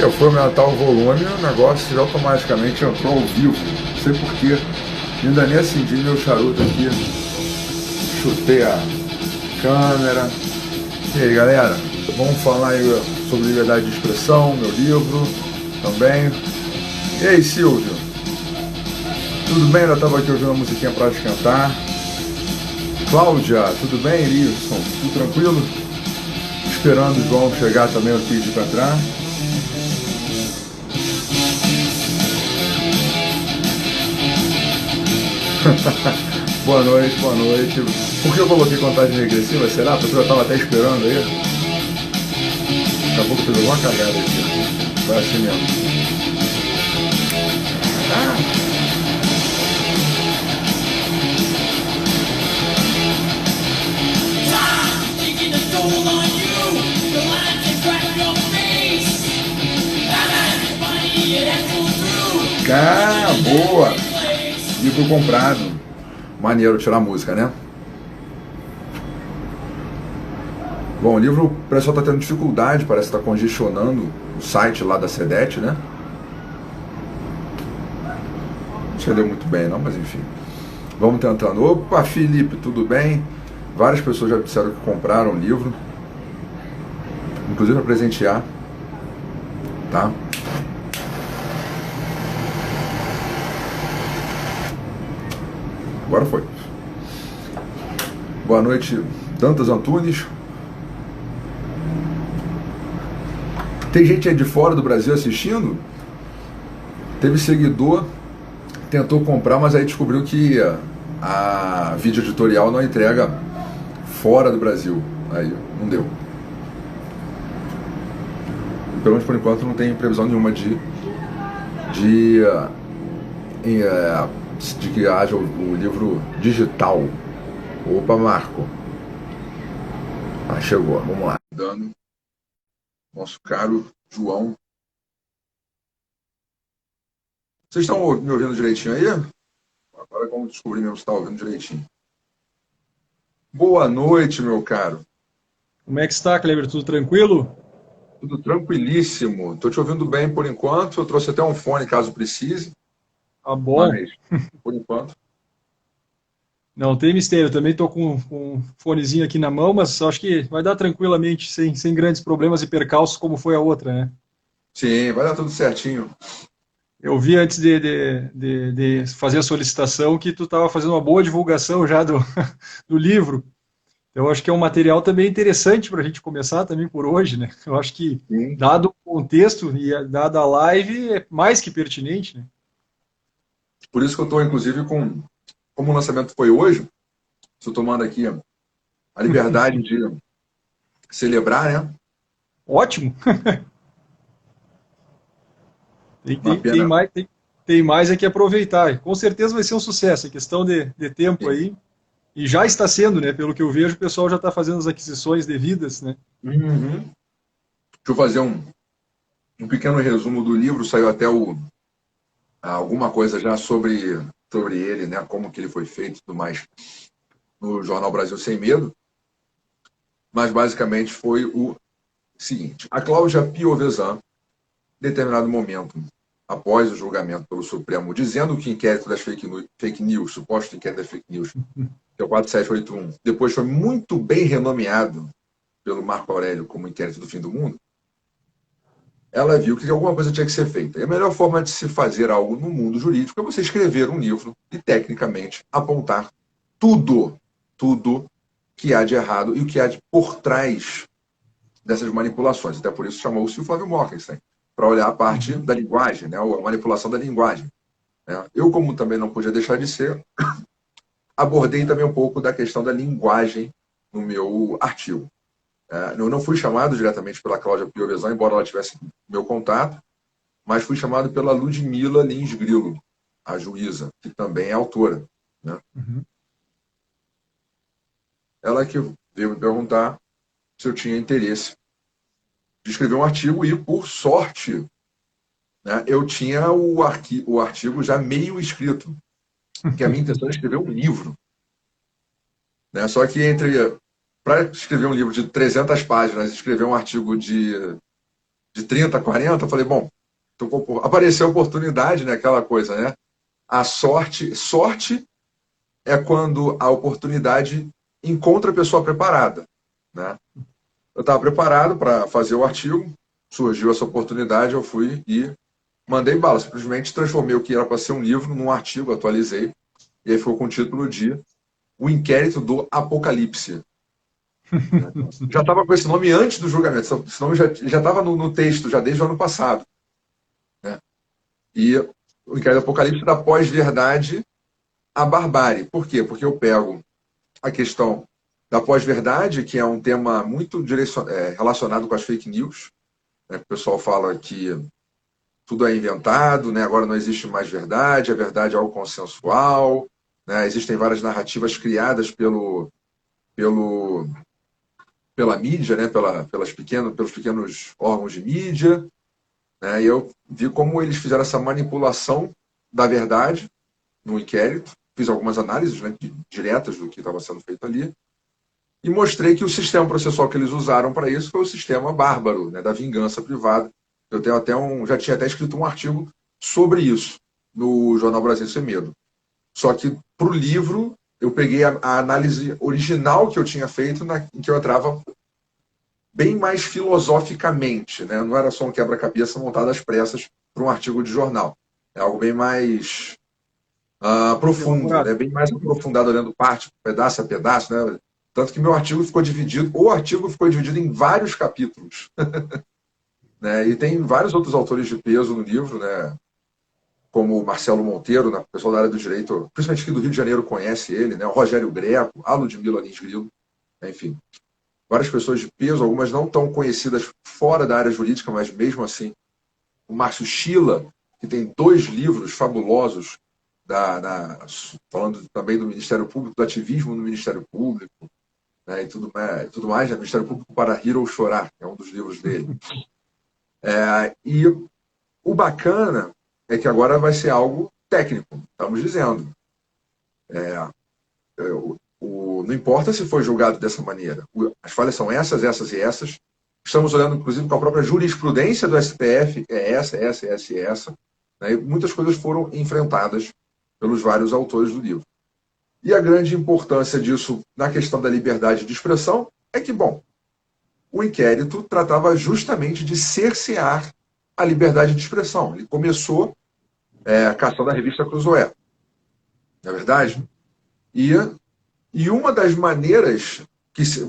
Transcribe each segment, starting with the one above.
Eu fui aumentar o volume e o negócio automaticamente entrou ao vivo. Não sei porquê. Ainda nem acendi meu charuto aqui. Chutei a câmera. E aí, galera? Vamos falar aí sobre liberdade de expressão, meu livro também. E aí, Silvio? Tudo bem? Eu estava aqui ouvindo uma musiquinha para te cantar. Cláudia, tudo bem, Erilson? Tudo tranquilo? Esperando o João chegar também aqui para entrar. Boa noite, boa noite. Por que eu coloquei contagem regressiva? Será? Porque eu estava até esperando aí. Daqui a pouco eu fiz alguma cagada aqui. Vai assim mesmo. Boa! Livro comprado. Maneiro tirar música, né? Bom, o livro, o pessoal está tendo dificuldade, parece que está congestionando o site lá da SEDET, né? Não se leu muito bem não, mas enfim. Vamos tentando. Opa, Felipe, tudo bem? Várias pessoas já disseram que compraram o livro. Inclusive para presentear. Tá? Agora foi. Boa noite, Dantas Antunes. Tem gente aí de fora do Brasil assistindo? Teve seguidor, tentou comprar, mas aí descobriu que a vídeo editorial não entrega fora do Brasil. Aí não deu. Pelo menos por enquanto não tem previsão nenhuma de que haja o livro digital. Opa, Marco. Ah, chegou, vamos lá. Dando nosso caro João. Vocês estão me ouvindo direitinho aí? Agora vamos descobrir mesmo se está ouvindo direitinho. Boa noite, meu caro. Como é que está, Kleber? Tudo tranquilo? Tudo tranquilíssimo. Estou te ouvindo bem por enquanto. Eu trouxe até um fone caso precise. Ah, bom. Mas, por enquanto. Não tem mistério. Também estou com um fonezinho aqui na mão, mas acho que vai dar tranquilamente, sem grandes problemas e percalços, como foi a outra, né? Sim, vai dar tudo certinho. Eu vi antes de fazer a solicitação que tu estava fazendo uma boa divulgação já do livro. Eu acho que é um material também interessante para a gente começar também por hoje, né? Eu acho que, Sim. dado o contexto e dada a live, é mais que pertinente, né? Por isso que eu estou, inclusive, como o lançamento foi hoje, estou tomando aqui a liberdade de celebrar, né? Ótimo! Tem, Uma tem, tem pena. mais, tem mais é que aproveitar. Com certeza vai ser um sucesso. É questão de tempo Sim. aí. E já está sendo, né? Pelo que eu vejo, o pessoal já está fazendo as aquisições devidas, né? Uhum. Deixa eu fazer um pequeno resumo do livro. Saiu até alguma coisa já sobre ele, né? Como que ele foi feito e tudo mais no Jornal Brasil Sem Medo. Mas basicamente foi o seguinte: a Cláudia Piovesan, em determinado momento, após o julgamento pelo Supremo, dizendo que o inquérito das fake news, suposto inquérito das fake news, que é o 4781, depois foi muito bem renomeado pelo Marco Aurélio como inquérito do fim do mundo, ela viu que alguma coisa tinha que ser feita. E a melhor forma de se fazer algo no mundo jurídico é você escrever um livro e, tecnicamente, apontar tudo que há de errado e o que há de por trás dessas manipulações. Até por isso chamou-se o Flávio Morgenstern, para olhar a parte Uhum. da linguagem, né, a manipulação da linguagem. Né. Eu, como também não podia deixar de ser, abordei também um pouco da questão da linguagem no meu artigo. Eu não fui chamado diretamente pela Cláudia Piovesan, embora ela tivesse meu contato, mas fui chamado pela Ludmila Lins Grilo, a juíza, que também é autora. Né. Uhum. Ela que veio me perguntar se eu tinha interesse de escrever um artigo e, por sorte, né, eu tinha o artigo já meio escrito, que a minha intenção é escrever um livro. Né? Só que para escrever um livro de 300 páginas, escrever um artigo de de 30, 40, eu falei, bom, apareceu a oportunidade, né, aquela coisa, né? A sorte é quando a oportunidade encontra a pessoa preparada, né? Eu estava preparado para fazer o artigo, surgiu essa oportunidade, eu fui e mandei bala, simplesmente transformei o que era para ser um livro num artigo, atualizei, e aí ficou com o título de O Inquérito do Apocalipse. Já estava com esse nome antes do julgamento, esse nome já estava no texto, já desde o ano passado. Né? E o Inquérito do Apocalipse da pós-verdade à barbárie. Por quê? Porque eu pego a questão da pós-verdade, que é um tema muito relacionado com as fake news. Né? O pessoal fala que tudo é inventado, né? Agora não existe mais verdade, a verdade é algo consensual, né? Existem várias narrativas criadas pela mídia, né? Pelos pequenos órgãos de mídia. Né? E eu vi como eles fizeram essa manipulação da verdade no inquérito, fiz algumas análises, né, diretas do que estava sendo feito ali, e mostrei que o sistema processual que eles usaram para isso foi o sistema bárbaro, né, da vingança privada. Eu já tinha até escrito um artigo sobre isso no Jornal Brasil Sem Medo. Só que para o livro eu peguei a análise original que eu tinha feito, em que eu entrava bem mais filosoficamente, né? Não era só um quebra-cabeça montado às pressas para um artigo de jornal. É algo bem mais profundo, né? Bem mais aprofundado, olhando parte, pedaço a pedaço, né? Tanto que o artigo ficou dividido em vários capítulos. Né? E tem vários outros autores de peso no livro, né? Como o Marcelo Monteiro, né? O pessoal da área do direito, principalmente aqui do Rio de Janeiro, conhece ele, né? O Rogério Greco, a Ludmila Lins Grilo, né? Enfim. Várias pessoas de peso, algumas não tão conhecidas fora da área jurídica, mas mesmo assim. O Márcio Schiller, que tem 2 livros fabulosos, falando também do Ministério Público, do ativismo no Ministério Público, né, e tudo mais, né, Ministério Público para Rir ou Chorar, que é um dos livros dele. E o bacana é que agora vai ser algo técnico, estamos dizendo. Não importa se foi julgado dessa maneira. As falhas são essas, essas e essas. Estamos olhando, inclusive, com a própria jurisprudência do STF, é essa. Né? E muitas coisas foram enfrentadas pelos vários autores do livro. E a grande importância disso na questão da liberdade de expressão é que, bom, o inquérito tratava justamente de cercear a liberdade de expressão. Ele começou caçando a revista Cruzoé, não é verdade? E uma das maneiras,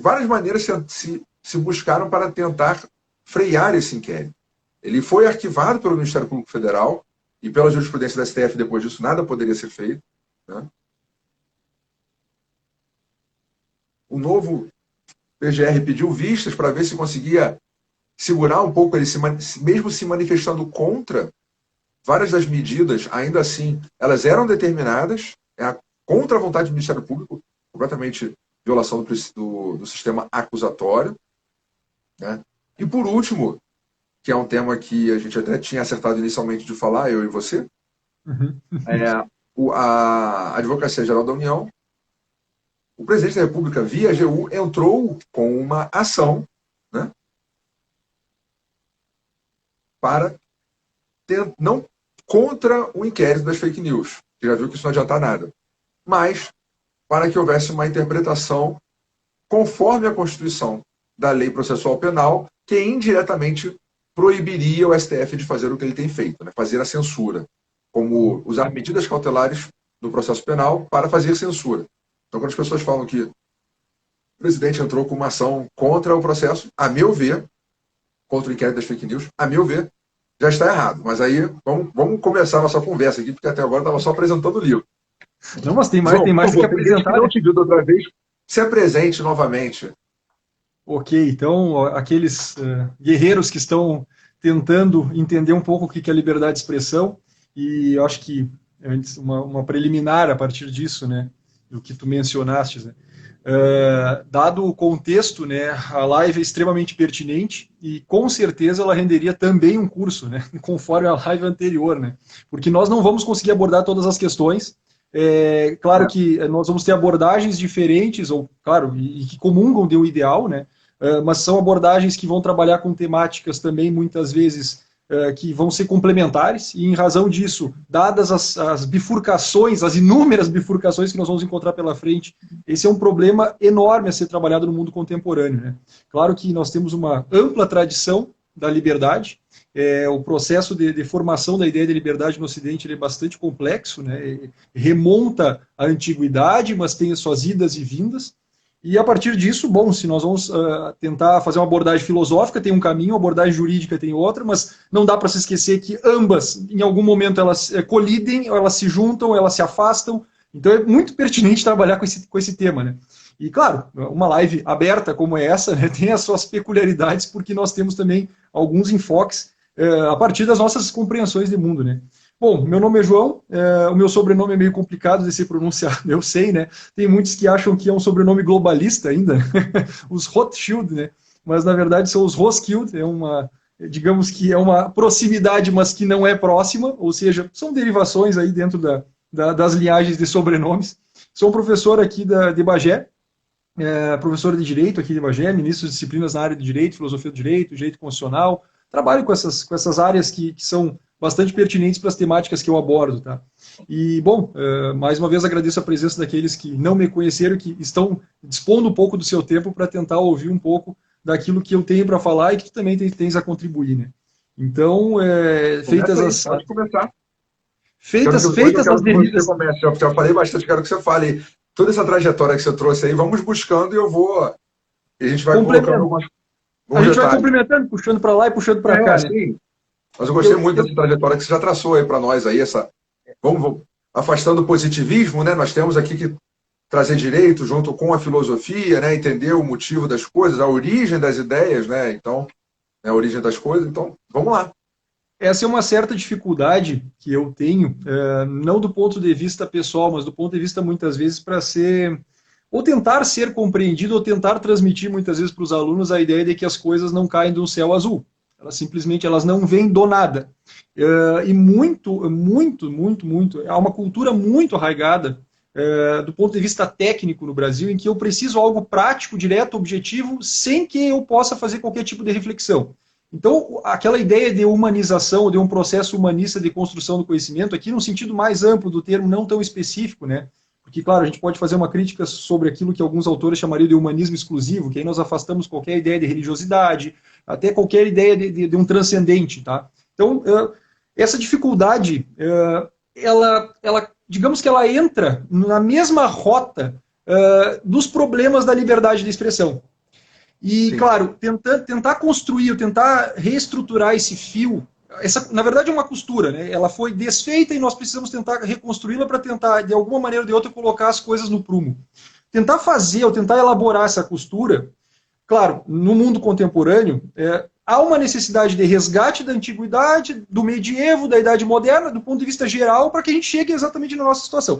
várias maneiras se buscaram para tentar frear esse inquérito. Ele foi arquivado pelo Ministério Público Federal e pela jurisprudência da STF, depois disso nada poderia ser feito. Né? O novo PGR pediu vistas para ver se conseguia segurar um pouco ele, mesmo se manifestando contra várias das medidas, ainda assim, elas eram determinadas contra a vontade do Ministério Público, completamente violação do sistema acusatório. Né? E por último, que é um tema que a gente até tinha acertado inicialmente de falar, eu e você, a Advocacia Geral da União, o presidente da República, via AGU, entrou com uma ação, né, para não contra o inquérito das fake news, que já viu que isso não adianta nada, mas para que houvesse uma interpretação conforme a Constituição da Lei Processual Penal, que indiretamente proibiria o STF de fazer o que ele tem feito, né? Fazer a censura, como usar medidas cautelares no processo penal para fazer censura. Então, quando as pessoas falam que o presidente entrou com uma ação contra o processo, a meu ver, contra o inquérito das fake news, a meu ver, já está errado. Mas aí, vamos começar a nossa conversa aqui, porque até agora estava só apresentando o livro. Não, mas tem mais que apresentar. Não te viu da outra vez, se apresente novamente. Ok, então, aqueles guerreiros que estão tentando entender um pouco o que é liberdade de expressão, e eu acho que antes uma preliminar a partir disso, né, do que tu mencionaste, né, dado o contexto, né, a live é extremamente pertinente e com certeza ela renderia também um curso, né, conforme a live anterior, né, porque nós não vamos conseguir abordar todas as questões. Claro que nós vamos ter abordagens diferentes, ou claro, e que comungam de um ideal, né? mas são abordagens que vão trabalhar com temáticas também, muitas vezes, que vão ser complementares, e em razão disso, dadas as bifurcações, as inúmeras bifurcações que nós vamos encontrar pela frente, esse é um problema enorme a ser trabalhado no mundo contemporâneo, né? Claro que nós temos uma ampla tradição da liberdade, o processo de formação da ideia de liberdade no Ocidente ele é bastante complexo, né? Remonta à antiguidade, mas tem as suas idas e vindas. E a partir disso, bom, se nós vamos tentar fazer uma abordagem filosófica, tem um caminho, a abordagem jurídica tem outra, mas não dá para se esquecer que ambas, em algum momento, elas colidem, elas se juntam, elas se afastam. Então é muito pertinente trabalhar com esse tema, né? E, claro, uma live aberta como essa, né, tem as suas peculiaridades, porque nós temos também alguns enfoques a partir das nossas compreensões de mundo, né? Bom, meu nome é João, o meu sobrenome é meio complicado de ser pronunciado, eu sei, né? Tem muitos que acham que é um sobrenome globalista ainda, os Rothschild, né? Mas, na verdade, são os Roskilde, digamos que é uma proximidade, mas que não é próxima, ou seja, são derivações aí dentro das linhagens de sobrenomes. Sou um professor aqui de Bagé, professor de Direito aqui de Bagé, ministro de disciplinas na área de Direito, Filosofia do Direito, Direito Constitucional. Trabalho com essas áreas que são bastante pertinentes para as temáticas que eu abordo, tá? E, bom, mais uma vez agradeço a presença daqueles que não me conheceram, que estão dispondo um pouco do seu tempo para tentar ouvir um pouco daquilo que eu tenho para falar e que tu também tens a contribuir, né? Então, feitas as... Pode começar. Feitas as devidas... Eu já falei bastante, quero que você fale toda essa trajetória que você trouxe aí, vamos buscando e a gente vai colocando algumas... A gente vai complementando, puxando para lá e puxando para cá, né? Sim. Mas eu gostei muito dessa trajetória que você já traçou aí para nós aí, vamos afastando o positivismo, né? Nós temos aqui que trazer direito junto com a filosofia, né? Entender o motivo das coisas, a origem das ideias, né? Então, a origem das coisas, então, vamos lá. Essa é uma certa dificuldade que eu tenho, não do ponto de vista pessoal, mas do ponto de vista, muitas vezes, para ser... ou tentar ser compreendido, ou tentar transmitir, muitas vezes, para os alunos a ideia de que as coisas não caem do céu azul. Elas não vêm do nada. E há uma cultura muito arraigada do ponto de vista técnico no Brasil, em que eu preciso algo prático, direto, objetivo, sem que eu possa fazer qualquer tipo de reflexão. Então, aquela ideia de humanização, de um processo humanista de construção do conhecimento, aqui no sentido mais amplo do termo, não tão específico, né? Porque, claro, a gente pode fazer uma crítica sobre aquilo que alguns autores chamariam de humanismo exclusivo, que aí nós afastamos qualquer ideia de religiosidade, até qualquer ideia de um transcendente, tá? Então, essa dificuldade, digamos que ela entra na mesma rota dos problemas da liberdade de expressão. E, sim, claro, tentar construir, tentar reestruturar esse fio, na verdade é uma costura, né? Ela foi desfeita e nós precisamos tentar reconstruí-la para tentar, de alguma maneira ou de outra, colocar as coisas no prumo. Tentar fazer, ou tentar elaborar essa costura, claro, no mundo contemporâneo, há uma necessidade de resgate da antiguidade, do medievo, da idade moderna, do ponto de vista geral, para que a gente chegue exatamente na nossa situação.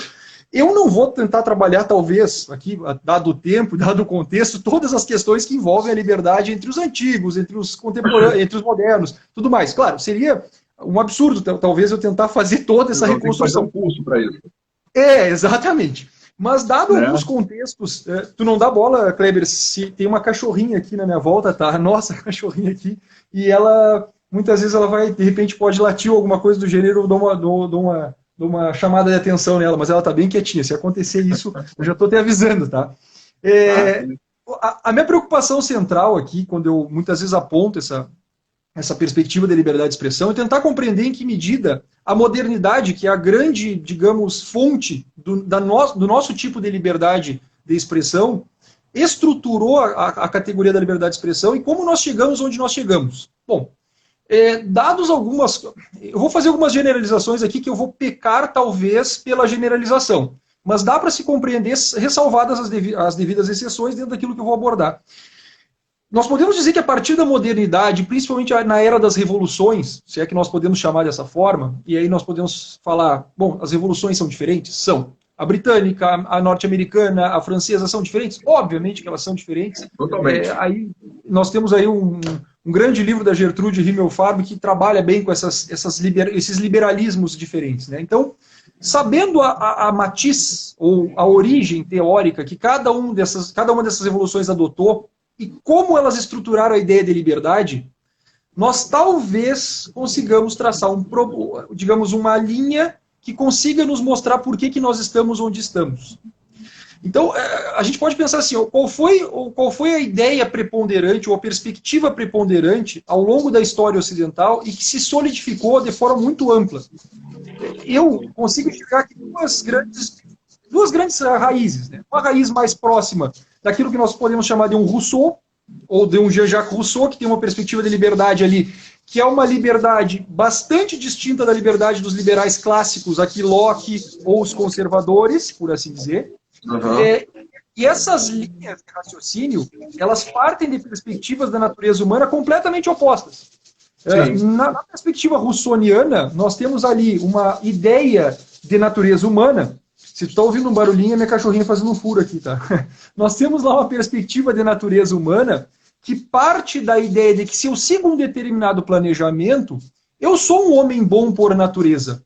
Eu não vou tentar trabalhar, talvez, aqui, dado o tempo, dado o contexto, todas as questões que envolvem a liberdade entre os antigos, entre os contemporâneos, entre os modernos, tudo mais. Claro, seria um absurdo, talvez, eu tentar fazer toda essa reconstrução. Tem que fazer um curso para isso. Exatamente. Mas, dado alguns contextos, tu não dá bola, Kleber, se tem uma cachorrinha aqui na minha volta, tá? Nossa, cachorrinha aqui, e ela, muitas vezes, ela vai, de repente, pode latir ou alguma coisa do gênero, dou uma chamada de atenção nela, mas ela está bem quietinha. Se acontecer isso, eu já estou te avisando, tá? A minha preocupação central aqui, quando eu muitas vezes aponto essa perspectiva de liberdade de expressão, é tentar compreender em que medida a modernidade, que é a grande, digamos, fonte do nosso tipo de liberdade de expressão, estruturou a categoria da liberdade de expressão e como nós chegamos onde nós chegamos. Bom, dados algumas... Eu vou fazer algumas generalizações aqui que eu vou pecar, talvez, pela generalização. Mas dá para se compreender, ressalvadas as devidas exceções dentro daquilo que eu vou abordar. Nós podemos dizer que a partir da modernidade, principalmente na era das revoluções, se é que nós podemos chamar dessa forma, e aí nós podemos falar, bom, as revoluções são diferentes? São. A britânica, a norte-americana, a francesa são diferentes? Obviamente que elas são diferentes. Totalmente. Aí nós temos aí um grande livro da Gertrude Himmelfarb que trabalha bem com esses liberalismos diferentes, né? Então, sabendo a matiz ou a origem teórica que cada uma dessas revoluções adotou, e como elas estruturaram a ideia de liberdade, nós talvez consigamos traçar digamos, uma linha que consiga nos mostrar por que nós estamos onde estamos. Então, a gente pode pensar assim, qual foi a ideia preponderante ou a perspectiva preponderante ao longo da história ocidental e que se solidificou de forma muito ampla. Eu consigo enxergar aqui duas grandes raízes. Né? Uma raiz mais próxima daquilo que nós podemos chamar de um Rousseau, ou de um Jean-Jacques Rousseau, que tem uma perspectiva de liberdade ali, que é uma liberdade bastante distinta da liberdade dos liberais clássicos, aqui Locke ou os conservadores, por assim dizer. Uhum. E essas linhas de raciocínio, elas partem de perspectivas da natureza humana completamente opostas. Na perspectiva russoniana, nós temos ali uma ideia de natureza humana. Se tu está ouvindo um barulhinho, é minha cachorrinha fazendo um furo aqui, tá? Nós temos lá uma perspectiva de natureza humana que parte da ideia de que se eu sigo um determinado planejamento, eu sou um homem bom por natureza.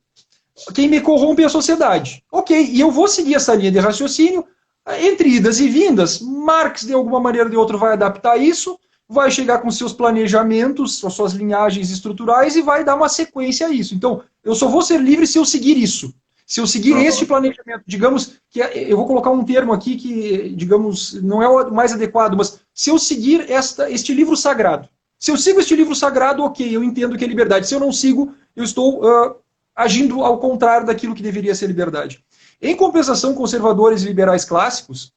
Quem me corrompe é a sociedade. Ok, e eu vou seguir essa linha de raciocínio, entre idas e vindas. Marx, de alguma maneira ou de outra, vai adaptar isso, vai chegar com seus planejamentos, com suas linhagens estruturais e vai dar uma sequência a isso. Então, eu só vou ser livre se eu seguir isso. Se eu seguir este planejamento, digamos, que eu vou colocar um termo aqui que, digamos, não é o mais adequado, mas se eu seguir este livro sagrado. Se eu sigo este livro sagrado, ok, eu entendo que é liberdade. Se eu não sigo, eu estou agindo ao contrário daquilo que deveria ser liberdade. Em compensação, conservadores e liberais clássicos,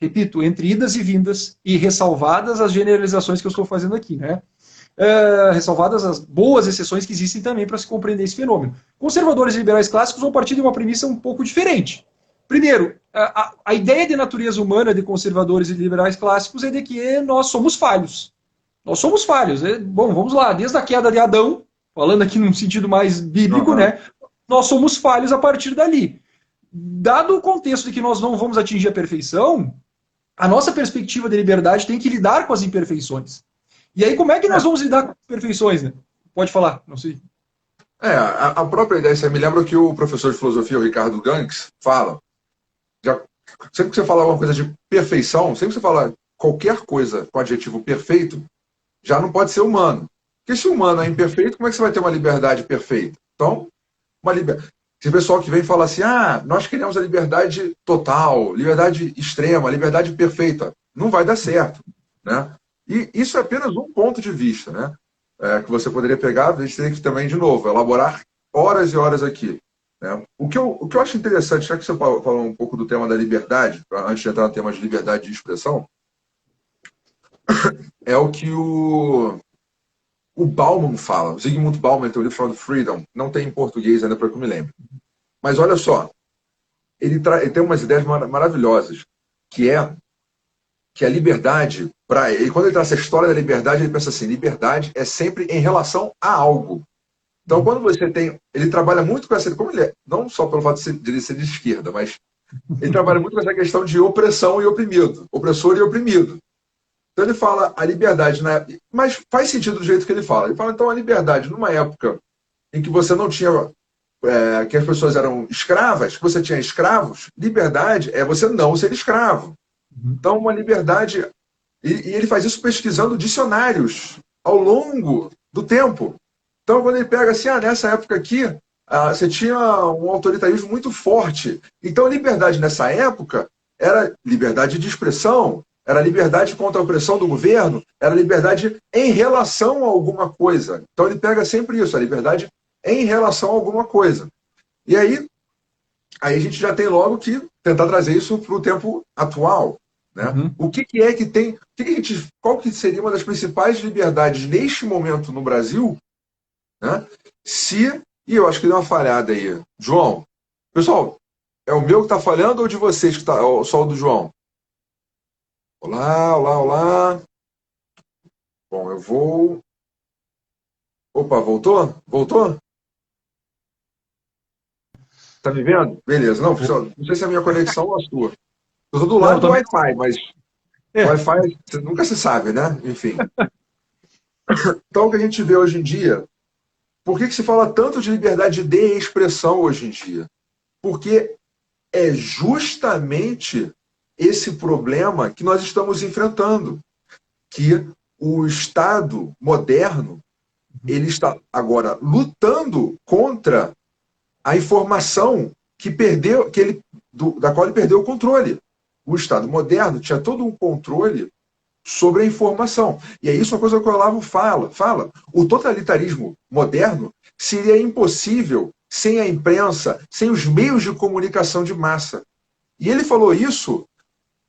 repito, entre idas e vindas, e ressalvadas as generalizações que eu estou fazendo aqui, né? Ressalvadas as boas exceções que existem também para se compreender esse fenômeno. Conservadores e liberais clássicos vão partir de uma premissa um pouco diferente. Primeiro, a ideia de natureza humana de conservadores e liberais clássicos é de que nós somos falhos. Nós somos falhos. Bom, vamos lá, desde a queda de Adão, falando aqui num sentido mais bíblico, né? Nós somos falhos a partir dali. Dado o contexto de que nós não vamos atingir a perfeição, a nossa perspectiva de liberdade tem que lidar com as imperfeições. E aí, como é que nós vamos lidar com as imperfeições, né? Pode falar, não sei. A própria ideia, você me lembra que o professor de filosofia, o Ricardo Ganks, fala, sempre que você fala alguma coisa de perfeição, sempre que você fala qualquer coisa com adjetivo perfeito, já não pode ser humano. Porque se o humano é imperfeito, como é que você vai ter uma liberdade perfeita? Então, Tem pessoal que vem e fala assim, nós queremos a liberdade total, liberdade extrema, liberdade perfeita. Não vai dar certo, né? E isso é apenas um ponto de vista, né? Que você poderia pegar, a gente teria que também, de novo, elaborar horas e horas aqui. Né? O que eu acho interessante, já que você falou um pouco do tema da liberdade, antes de entrar no tema de liberdade de expressão, é o que o Bauman fala. O Zygmunt Bauman tem um livro chamado Freedom, não tem em português ainda para que eu me lembre. Mas olha só, ele tem umas ideias maravilhosas, que é a liberdade, e quando ele traz essa história da liberdade, ele pensa assim, liberdade é sempre em relação a algo. Então, quando você tem... Ele trabalha muito com essa... Como ele é, não só pelo fato de ele ser de esquerda, mas ele trabalha muito com essa questão de opressão e oprimido, opressor e oprimido. Então ele fala a liberdade, né? Mas faz sentido do jeito que ele fala. Ele fala, então, a liberdade numa época em que você não tinha... que as pessoas eram escravas, que você tinha escravos, liberdade é você não ser escravo. Então, uma liberdade... E ele faz isso pesquisando dicionários ao longo do tempo. Então, quando ele pega assim, nessa época aqui, você tinha um autoritarismo muito forte. Então, a liberdade nessa época era liberdade de expressão, era liberdade contra a opressão do governo, era liberdade em relação a alguma coisa. Então, ele pega sempre isso, a liberdade em relação a alguma coisa. E aí a gente já tem logo que tentar trazer isso para o tempo atual. Né? O que é que tem... qual que seria uma das principais liberdades neste momento no Brasil? Né? E eu acho que deu uma falhada aí. João, pessoal, é o meu que está falhando ou de vocês que está só o do João? Olá, olá, olá. Bom, eu vou... Opa, voltou? Voltou? Tá me vendo? Beleza. Não sei se é a minha conexão ou a sua. Eu estou do lado do Wi-Fi, mas Wi-Fi nunca se sabe, né? Enfim. Então, o que a gente vê hoje em dia, por que se fala tanto de liberdade de expressão hoje em dia? Porque é justamente esse problema que nós estamos enfrentando. que o Estado moderno ele está agora lutando contra a informação que perdeu, da qual ele perdeu o controle. O Estado moderno tinha todo um controle sobre a informação. E é isso uma coisa que o Olavo fala. O totalitarismo moderno seria impossível sem a imprensa, sem os meios de comunicação de massa. E ele falou isso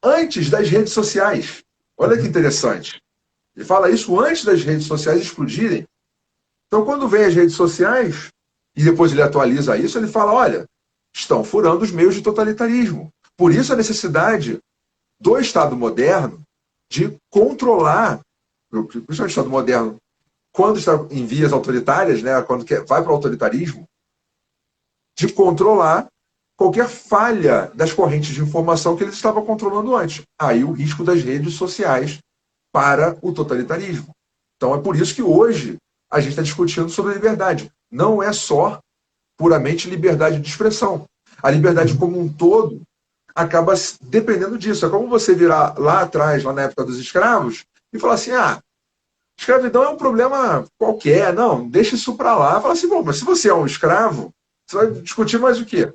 antes das redes sociais. Olha que interessante. Ele fala isso antes das redes sociais explodirem. Então, quando vem as redes sociais, e depois ele atualiza isso, ele fala, olha, estão furando os meios de totalitarismo. Por isso a necessidade do Estado moderno de controlar, principalmente o Estado moderno, quando está em vias autoritárias, né, quando vai para o autoritarismo, de controlar qualquer falha das correntes de informação que eles estavam controlando antes. Aí o risco das redes sociais para o totalitarismo. Então é por isso que hoje a gente está discutindo sobre a liberdade. Não é só puramente liberdade de expressão. A liberdade como um todo acaba dependendo disso. É como você virar lá atrás, lá na época dos escravos, e falar assim, escravidão é um problema qualquer, não, deixa isso para lá. Fala assim, bom, mas se você é um escravo, você vai discutir mais o quê?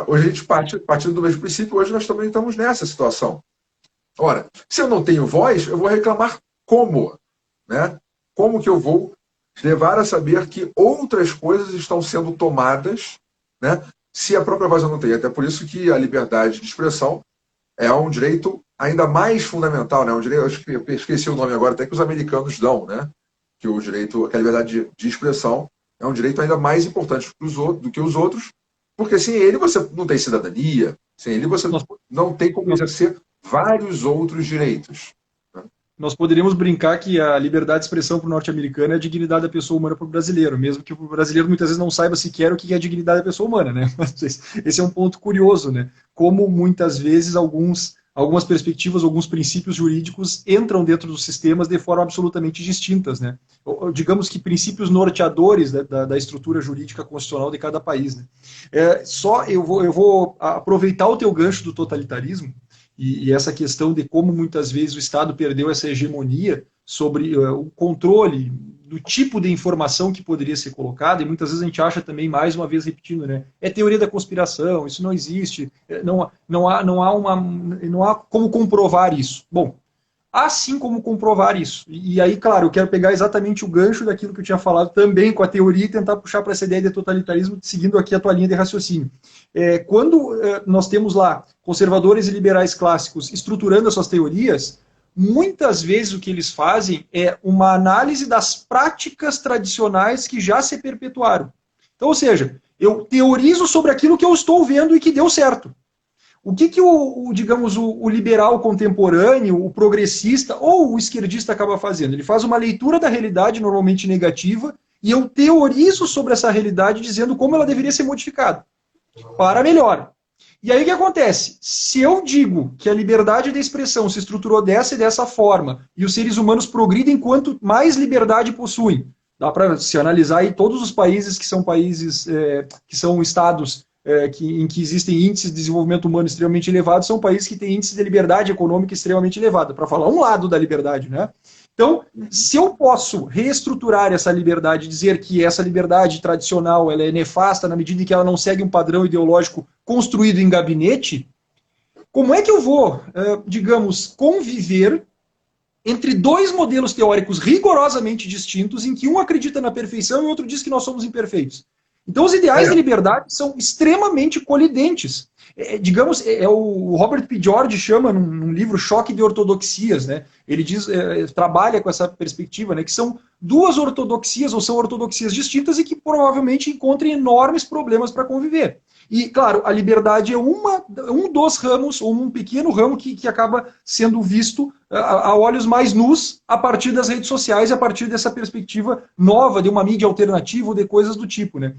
Hoje a gente partindo do mesmo princípio, hoje nós também estamos nessa situação. Ora, se eu não tenho voz, eu vou reclamar como? Né? Como que eu vou levar a saber que outras coisas estão sendo tomadas, né, se a própria voz eu não tem? Até por isso que a liberdade de expressão é um direito ainda mais fundamental, né? Um direito, eu esqueci o nome agora, até que os americanos dão, né? Que o direito, que a liberdade de expressão é um direito ainda mais importante do que os outros, porque sem ele você não tem cidadania, sem ele você não tem como exercer vários outros direitos. Nós poderíamos brincar que a liberdade de expressão para o norte-americano é a dignidade da pessoa humana para o brasileiro, mesmo que o brasileiro muitas vezes não saiba sequer o que é a dignidade da pessoa humana, né? Esse é um ponto curioso, né? Como muitas vezes algumas perspectivas, alguns princípios jurídicos entram dentro dos sistemas de forma absolutamente distintas, né? Digamos que princípios norteadores da estrutura jurídica constitucional de cada país, né? Eu vou aproveitar o teu gancho do totalitarismo e essa questão de como muitas vezes o Estado perdeu essa hegemonia sobre o controle do tipo de informação que poderia ser colocada, e muitas vezes a gente acha também, mais uma vez repetindo, né, é teoria da conspiração, isso não existe, não há como comprovar isso. Bom, há sim como comprovar isso. E aí, claro, eu quero pegar exatamente o gancho daquilo que eu tinha falado também com a teoria e tentar puxar para essa ideia de totalitarismo, seguindo aqui a tua linha de raciocínio. Quando nós temos lá conservadores e liberais clássicos estruturando as suas teorias, muitas vezes o que eles fazem é uma análise das práticas tradicionais que já se perpetuaram. Então, ou seja, eu teorizo sobre aquilo que eu estou vendo e que deu certo. O que digamos, o liberal contemporâneo, o progressista ou o esquerdista acaba fazendo? Ele faz uma leitura da realidade normalmente negativa e eu teorizo sobre essa realidade dizendo como ela deveria ser modificada para melhor. E aí o que acontece? Se eu digo que a liberdade de expressão se estruturou dessa e dessa forma e os seres humanos progridem quanto mais liberdade possuem, dá para se analisar aí todos os países que são que são estados em que existem índices de desenvolvimento humano extremamente elevados, são países que têm índice de liberdade econômica extremamente elevado, para falar um lado da liberdade, né? Então, se eu posso reestruturar essa liberdade, dizer que essa liberdade tradicional ela é nefasta na medida em que ela não segue um padrão ideológico construído em gabinete, como é que eu vou, digamos, conviver entre dois modelos teóricos rigorosamente distintos, em que um acredita na perfeição e o outro diz que nós somos imperfeitos? Então, os ideais de liberdade são extremamente colidentes. Digamos, o Robert P. George chama num livro Choque de Ortodoxias, né? Ele diz, trabalha com essa perspectiva, né, que são duas ortodoxias, ou são ortodoxias distintas e que provavelmente encontram enormes problemas para conviver. E, claro, a liberdade é um dos ramos, ou um pequeno ramo que acaba sendo visto a olhos mais nus a partir das redes sociais e a partir dessa perspectiva nova de uma mídia alternativa ou de coisas do tipo, né?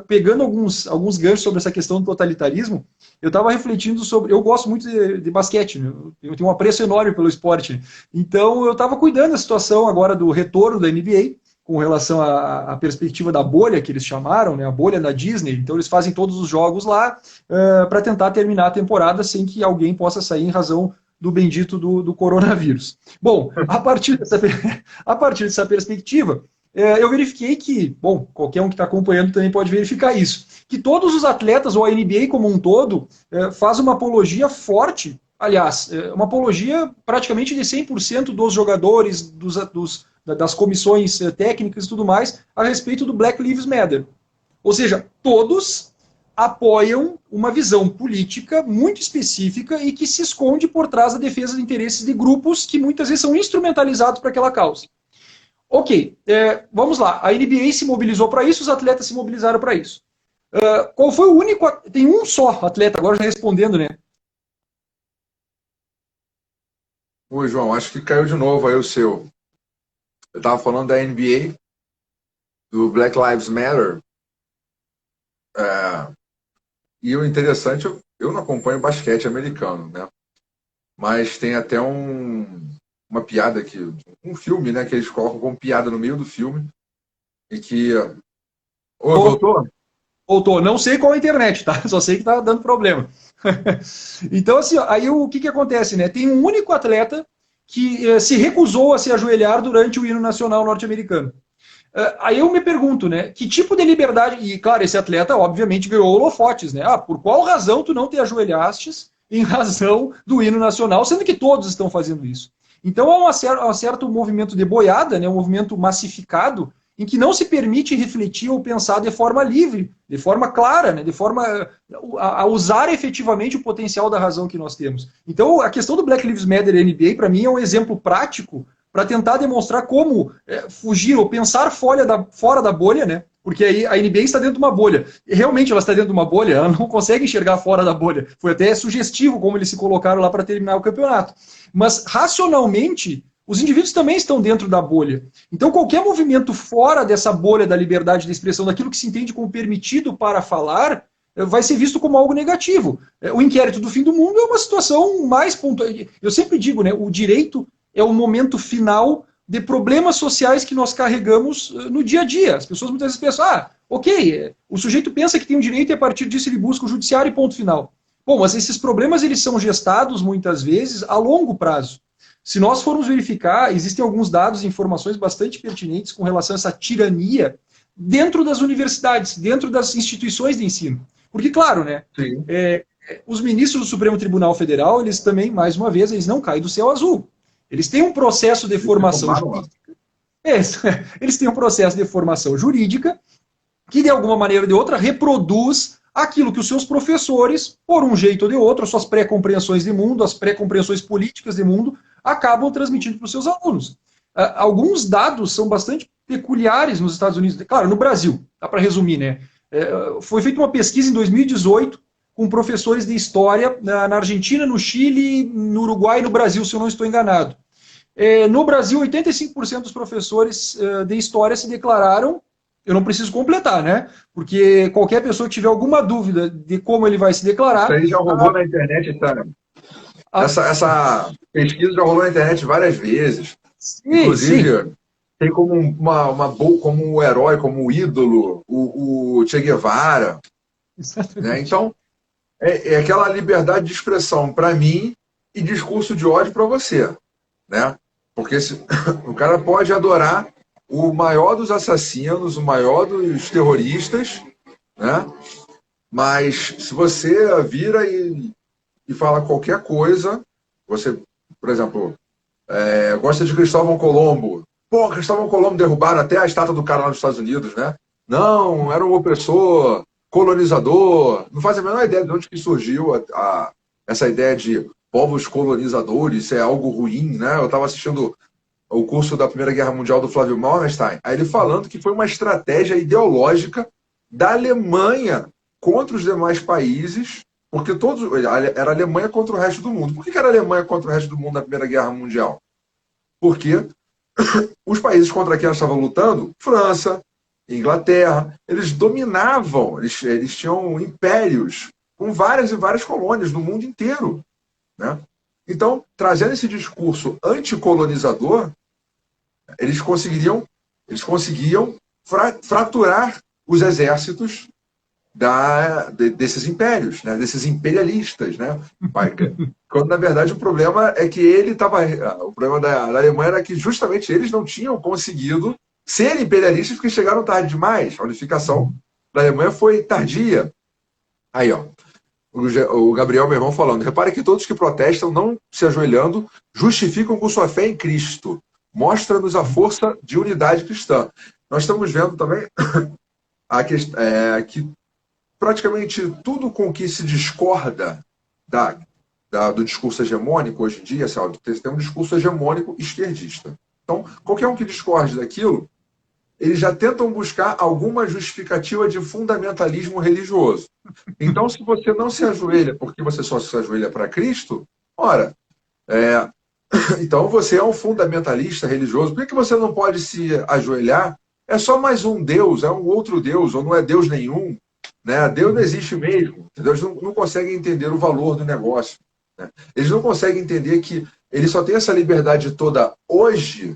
Pegando alguns ganchos sobre essa questão do totalitarismo, eu estava refletindo sobre... Eu gosto muito de basquete, né? Eu tenho um apreço enorme pelo esporte. Né? Então, eu estava cuidando da situação agora do retorno da NBA, com relação à perspectiva da bolha, que eles chamaram, né, a bolha da Disney. Então eles fazem todos os jogos lá para tentar terminar a temporada sem que alguém possa sair em razão do bendito do coronavírus. Bom, a partir dessa perspectiva, eu verifiquei que, bom, qualquer um que está acompanhando também pode verificar isso, que todos os atletas, ou a NBA como um todo, faz uma apologia forte, aliás, uma apologia praticamente de 100% dos jogadores, das comissões técnicas e tudo mais, a respeito do Black Lives Matter. Ou seja, todos apoiam uma visão política muito específica e que se esconde por trás da defesa de interesses de grupos que muitas vezes são instrumentalizados para aquela causa. Ok, vamos lá. A NBA se mobilizou para isso, os atletas se mobilizaram para isso. Qual foi o único... Tem um só atleta, agora já respondendo, né? Oi, João, acho que caiu de novo aí o seu. Eu estava falando da NBA, do Black Lives Matter. E o interessante, eu não acompanho basquete americano, né? Mas tem até uma piada aqui, um filme, né? Que eles colocam como piada no meio do filme. E que... Oi, voltou? Voltou. Não sei qual é a internet, tá? Só sei que tá dando problema. Então, assim, aí o que acontece, né? Tem um único atleta que se recusou a se ajoelhar durante o hino nacional norte-americano. Aí eu me pergunto, né? Que tipo de liberdade... E, claro, esse atleta, obviamente, ganhou holofotes, né? Por qual razão tu não te ajoelhastes em razão do hino nacional, sendo que todos estão fazendo isso? Então, há um certo movimento de boiada, né? Um movimento massificado, em que não se permite refletir ou pensar de forma livre, de forma clara, né, de forma a usar efetivamente o potencial da razão que nós temos. Então, a questão do Black Lives Matter e NBA, para mim, é um exemplo prático para tentar demonstrar como fugir ou pensar fora da bolha, né? Porque aí a NBA está dentro de uma bolha. E realmente ela está dentro de uma bolha, ela não consegue enxergar fora da bolha. Foi até sugestivo como eles se colocaram lá para terminar o campeonato. Mas, racionalmente, os indivíduos também estão dentro da bolha. Então, qualquer movimento fora dessa bolha da liberdade de expressão, daquilo que se entende como permitido para falar, vai ser visto como algo negativo. O inquérito do fim do mundo é uma situação mais pontual. Eu sempre digo, né, o direito é o momento final de problemas sociais que nós carregamos no dia a dia. As pessoas muitas vezes pensam, ok, o sujeito pensa que tem um direito e a partir disso ele busca o judiciário e ponto final. Bom, mas esses problemas eles são gestados muitas vezes a longo prazo. Se nós formos verificar, existem alguns dados e informações bastante pertinentes com relação a essa tirania dentro das universidades, dentro das instituições de ensino. Porque, claro, né, os ministros do Supremo Tribunal Federal, eles também, mais uma vez, eles não caem do céu azul. Eles têm um processo de formação jurídica. Eles têm um processo de formação jurídica que, de alguma maneira ou de outra, reproduz aquilo que os seus professores, por um jeito ou de outro, as suas pré-compreensões de mundo, as pré-compreensões políticas de mundo, acabam transmitindo para os seus alunos. Alguns dados são bastante peculiares nos Estados Unidos, claro, no Brasil, dá para resumir, né? Foi feita uma pesquisa em 2018 com professores de história na Argentina, no Chile, no Uruguai e no Brasil, se eu não estou enganado. No Brasil, 85% dos professores de história se declararam, eu não preciso completar, né? Porque qualquer pessoa que tiver alguma dúvida de como ele vai se declarar... Isso aí já rolou na internet, tá? Essa pesquisa já rolou na internet várias vezes. Sim, inclusive, sim. Tem como como um herói, como um ídolo, o Che Guevara. Né? Então, é aquela liberdade de expressão para mim e discurso de ódio para você. Né? Porque o cara pode adorar o maior dos assassinos, o maior dos terroristas, né? Mas se você vira e fala qualquer coisa, você, por exemplo, gosta de Cristóvão Colombo. Pô, Cristóvão Colombo derrubaram até a estátua do cara lá nos Estados Unidos, né? Não, era um opressor, colonizador. Não faz a menor ideia de onde que surgiu essa ideia de povos colonizadores, isso é algo ruim, né? Eu estava assistindo o curso da Primeira Guerra Mundial do Flávio Malmstein, aí ele falando que foi uma estratégia ideológica da Alemanha contra os demais países, porque era a Alemanha contra o resto do mundo. Por que era a Alemanha contra o resto do mundo na Primeira Guerra Mundial? Porque os países contra quem elas estavam lutando, França, Inglaterra, eles dominavam, eles tinham impérios com várias e várias colônias no mundo inteiro. Né? Então, trazendo esse discurso anticolonizador, eles conseguiam fraturar os exércitos desses impérios, né? Desses imperialistas. Né? Quando, na verdade, o problema é que ele estava... O problema da Alemanha era que justamente eles não tinham conseguido ser imperialistas porque chegaram tarde demais. A unificação da Alemanha foi tardia. Aí, ó, o Gabriel, meu irmão, falando: repare que todos que protestam, não se ajoelhando, justificam com sua fé em Cristo. Mostra-nos a força de unidade cristã. Nós estamos vendo também que praticamente tudo com que se discorda do discurso hegemônico hoje em dia, tem um discurso hegemônico esquerdista. Então, qualquer um que discorde daquilo, eles já tentam buscar alguma justificativa de fundamentalismo religioso. Então, se você não se ajoelha porque você só se ajoelha para Cristo, ora, então você é um fundamentalista religioso. Por que você não pode se ajoelhar? É só mais um Deus, é um outro Deus, ou não é Deus nenhum. Né? Deus não existe mesmo. Entendeu? Eles não conseguem entender o valor do negócio. Né? Eles não conseguem entender que ele só tem essa liberdade toda hoje,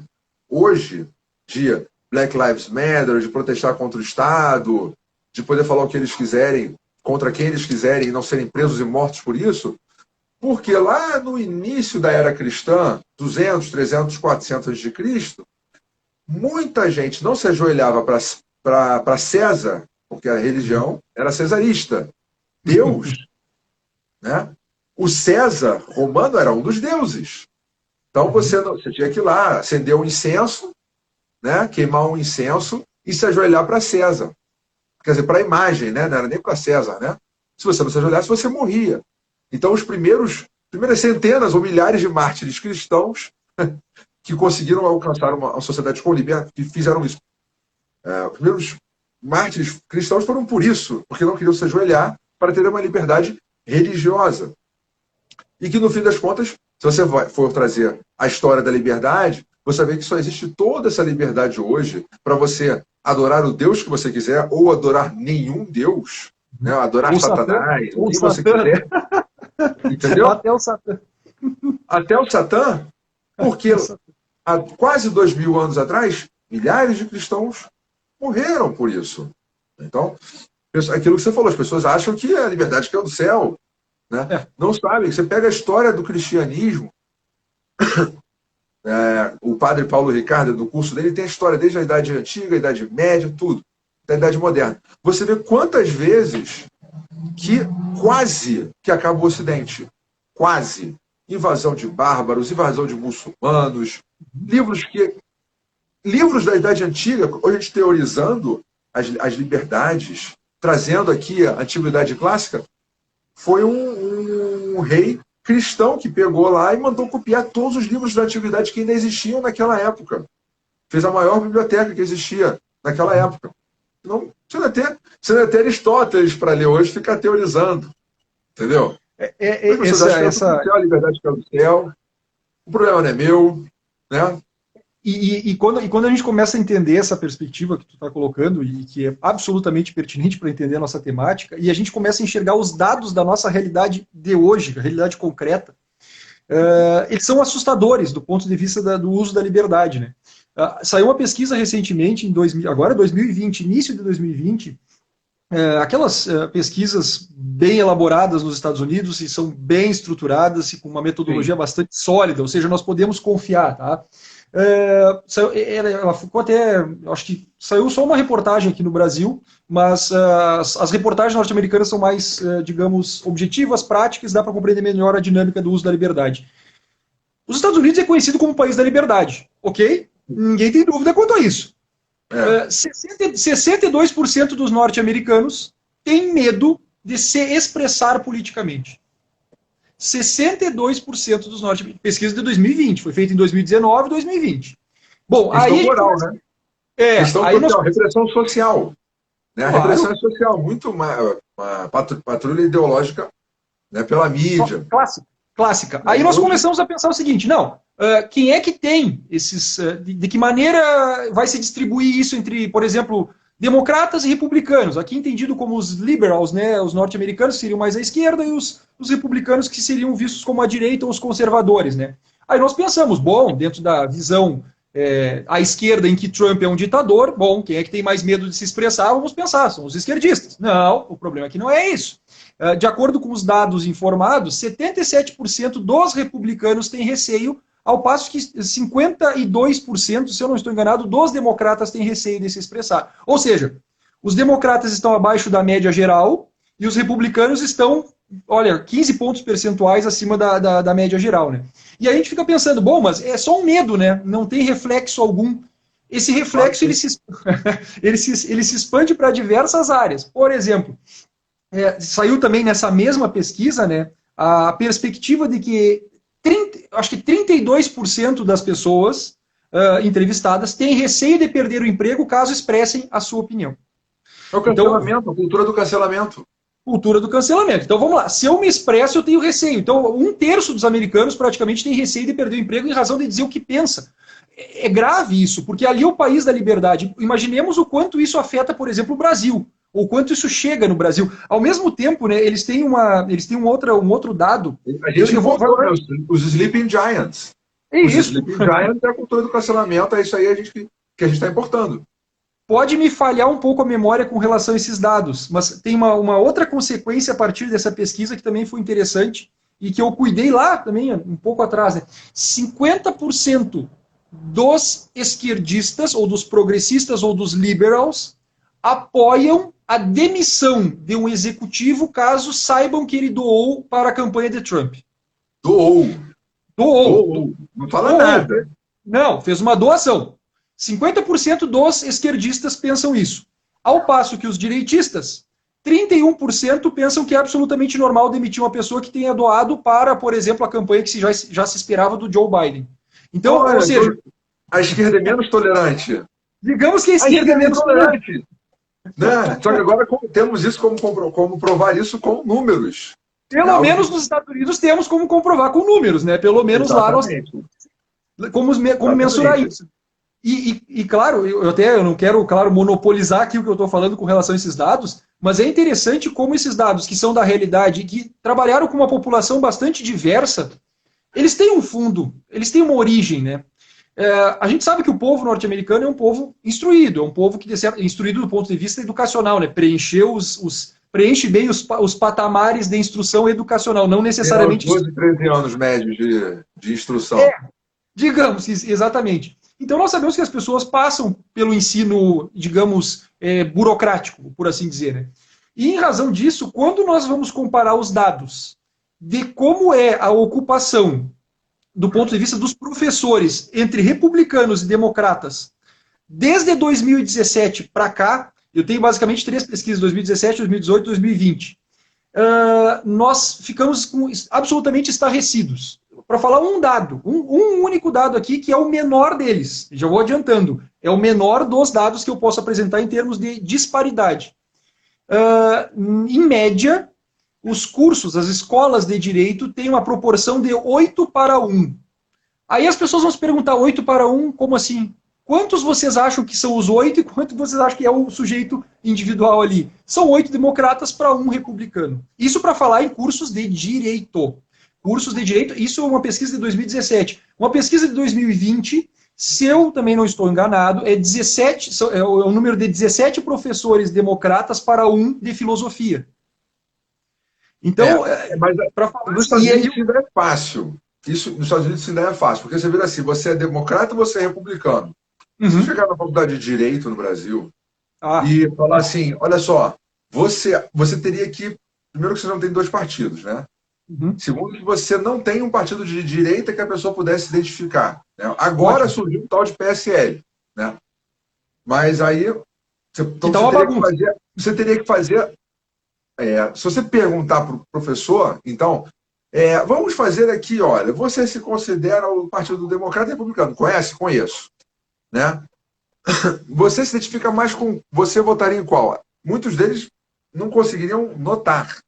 dia Black Lives Matter, de protestar contra o Estado, de poder falar o que eles quiserem, contra quem eles quiserem, e não serem presos e mortos por isso, porque lá no início da era cristã, 200, 300, 400 de Cristo, muita gente não se ajoelhava para César, porque a religião era cesarista. Deus, né? O César romano era um dos deuses. Então você tinha que ir lá, acender um incenso, né? Queimar um incenso e se ajoelhar para César. Quer dizer, para a imagem, né? Não era nem para César, né? Se você não se ajoelhasse, você morria. Então, as primeiras centenas ou milhares de mártires cristãos que conseguiram alcançar uma sociedade com liberdade, que fizeram isso. Os primeiros mártires cristãos foram por isso, porque não queriam se ajoelhar para ter uma liberdade religiosa. E que, no fim das contas, se você for trazer a história da liberdade, você vê que só existe toda essa liberdade hoje para você adorar o Deus que você quiser ou adorar nenhum Deus, né? Adorar ou Satanás, ou o que Satã. você quiser. Entendeu? Até o Satã. Até o Satã, porque há quase 2000 anos atrás, milhares de cristãos morreram por isso. Então, aquilo que você falou, as pessoas acham que a liberdade caiu do céu. Né? Não sabem. Você pega a história do cristianismo, o padre Paulo Ricardo, no curso dele, tem a história desde a Idade Antiga, a Idade Média, tudo, da Idade Moderna. Você vê quantas vezes que quase que acaba o Ocidente. Quase. Invasão de bárbaros, invasão de muçulmanos, livros da Idade Antiga, hoje a gente teorizando as liberdades, trazendo aqui a Antiguidade Clássica, foi um rei cristão que pegou lá e mandou copiar todos os livros da Antiguidade que ainda existiam naquela época. Fez a maior biblioteca que existia naquela época. Não, você não tem Aristóteles para ler hoje, ficar teorizando. Entendeu? A liberdade caiu do céu, o problema não é meu, né? E quando a gente começa a entender essa perspectiva que tu está colocando, e que é absolutamente pertinente para entender a nossa temática, e a gente começa a enxergar os dados da nossa realidade de hoje, a realidade concreta, eles são assustadores do ponto de vista do uso da liberdade. Né? Saiu uma pesquisa recentemente, agora 2020, início de 2020, aquelas pesquisas bem elaboradas nos Estados Unidos, e são bem estruturadas e com uma metodologia bastante sólida, ou seja, nós podemos confiar, tá? Ela ficou até, acho que saiu só uma reportagem aqui no Brasil, mas as reportagens norte-americanas são mais, digamos, objetivas, práticas, dá para compreender melhor a dinâmica do uso da liberdade. Os Estados Unidos é conhecido como o país da liberdade, ok? Ninguém tem dúvida quanto a isso. 62% dos norte-americanos têm medo de se expressar politicamente. 62% dos norte-americanos. Pesquisa de 2020, foi feita em 2019 e 2020. Bom, aí. Moral, né? Questão aí social, repressão social. Né? A repressão social, muito uma patrulha ideológica, né, pela mídia. Clássica. Aí nós começamos a pensar o seguinte: não, quem é que tem esses. De que maneira vai se distribuir isso entre, por exemplo, democratas e republicanos? Aqui entendido como os liberals, né? Os norte-americanos seriam mais à esquerda e os republicanos que seriam vistos como à direita ou os conservadores, né? Aí nós pensamos, bom, dentro da visão à esquerda em que Trump é um ditador, bom, quem é que tem mais medo de se expressar? Vamos pensar, são os esquerdistas. Não, o problema aqui não é isso. De acordo com os dados informados, 77% dos republicanos têm receio, ao passo que 52%, se eu não estou enganado, dos democratas têm receio de se expressar. Ou seja, os democratas estão abaixo da média geral e os republicanos estão, olha, 15 pontos percentuais acima da média geral, né? E aí a gente fica pensando, bom, mas é só um medo, né? Não tem reflexo algum. Esse reflexo, ele se expande para diversas áreas. Por exemplo, saiu também nessa mesma pesquisa, né, a perspectiva de que acho que 32% das pessoas entrevistadas têm receio de perder o emprego caso expressem a sua opinião. É o cancelamento, então, a cultura do cancelamento. Cultura do cancelamento. Então vamos lá, se eu me expresso, eu tenho receio. Então 1/3 dos americanos praticamente tem receio de perder o emprego em razão de dizer o que pensa. É grave isso, porque ali é o país da liberdade. Imaginemos o quanto isso afeta, por exemplo, o Brasil, ou quanto isso chega no Brasil. Ao mesmo tempo, né, eles têm um outro dado. A gente os Sleeping Giants. É os isso. Sleeping Giants é a cultura do cancelamento, é isso aí que a gente está importando. Pode me falhar um pouco a memória com relação a esses dados, mas tem uma outra consequência a partir dessa pesquisa que também foi interessante e que eu cuidei lá também um pouco atrás. Né? 50% dos esquerdistas, ou dos progressistas, ou dos liberals, apoiam a demissão de um executivo caso saibam que ele doou para a campanha de Trump. Doou. Não fala nada. Não, fez uma doação. 50% dos esquerdistas pensam isso. Ao passo que os direitistas, 31% pensam que é absolutamente normal demitir uma pessoa que tenha doado para, por exemplo, a campanha que já se esperava do Joe Biden. Então, olha, ou seja... A esquerda é menos tolerante. Digamos que a esquerda é menos tolerante. Né? Só que agora temos isso como provar isso com números. Pelo menos nos Estados Unidos temos como comprovar com números, né? Pelo menos Exatamente. Lá nós como mensurar isso. E claro, eu não quero, claro, monopolizar aqui o que eu estou falando com relação a esses dados, mas é interessante como esses dados, que são da realidade, que trabalharam com uma população bastante diversa, eles têm um fundo, eles têm uma origem, né? A gente sabe que o povo norte-americano é um povo instruído, é um povo que é instruído do ponto de vista educacional, né? Preenche bem os patamares de instrução educacional, não necessariamente... 12, 13 anos médios de instrução. Digamos, exatamente. Então nós sabemos que as pessoas passam pelo ensino, digamos, burocrático, por assim dizer. Né? E em razão disso, quando nós vamos comparar os dados de como é a ocupação do ponto de vista dos professores entre republicanos e democratas, desde 2017 para cá, eu tenho basicamente 3 pesquisas, 2017, 2018 e 2020, nós ficamos absolutamente estarrecidos. Para falar um dado, um único dado aqui, que é o menor deles, já vou adiantando, é o menor dos dados que eu posso apresentar em termos de disparidade. Em média, os cursos, as escolas de direito têm uma proporção de 8:1. Aí as pessoas vão se perguntar, 8:1, como assim? Quantos vocês acham que são os 8 e quantos vocês acham que é o sujeito individual ali? São 8 democratas para 1 republicano. Isso para falar em cursos de direito. Cursos de direito, isso é uma pesquisa de 2017. Uma pesquisa de 2020, se eu também não estou enganado, é o número de 17 professores democratas para 1 de filosofia. Então, mas nos Estados Unidos isso ainda é fácil. Isso nos Estados Unidos ainda é fácil, porque você vira assim, você é democrata ou você é republicano? Se você chegar na faculdade de Direito no Brasil e falar assim, olha só, você teria que, primeiro que você não tem 2 partidos, né? Segundo que você não tem um partido de direita que a pessoa pudesse se identificar. Né? Agora surgiu um tal de PSL. Né? Mas aí você teria que fazer... se você perguntar para o professor, então, vamos fazer aqui, olha, você se considera o Partido Democrata e Republicano? Conhece? Conheço. Né? Você se identifica mais com... Você votaria em qual? Muitos deles não conseguiriam notar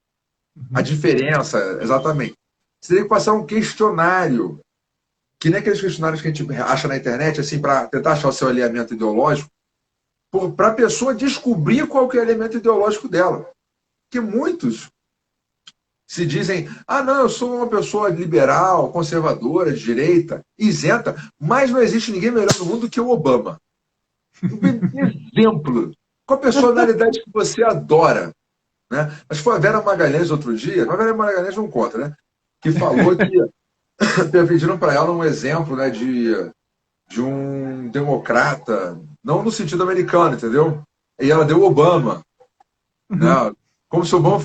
a diferença, exatamente. Você teria que passar um questionário, que nem aqueles questionários que a gente acha na internet, assim, para tentar achar o seu alinhamento ideológico, para a pessoa descobrir qual que é o alinhamento ideológico dela. Porque muitos se dizem, não, eu sou uma pessoa liberal, conservadora, de direita, isenta, mas não existe ninguém melhor no mundo que o Obama. Um exemplo. Com a personalidade que você adora. né? Acho que foi a Vera Magalhães outro dia, mas a Vera Magalhães não conta, né? Que falou que pediram para ela um exemplo, né, de um democrata, não no sentido americano, entendeu? E ela deu Obama, né? Uhum. Como se o Obama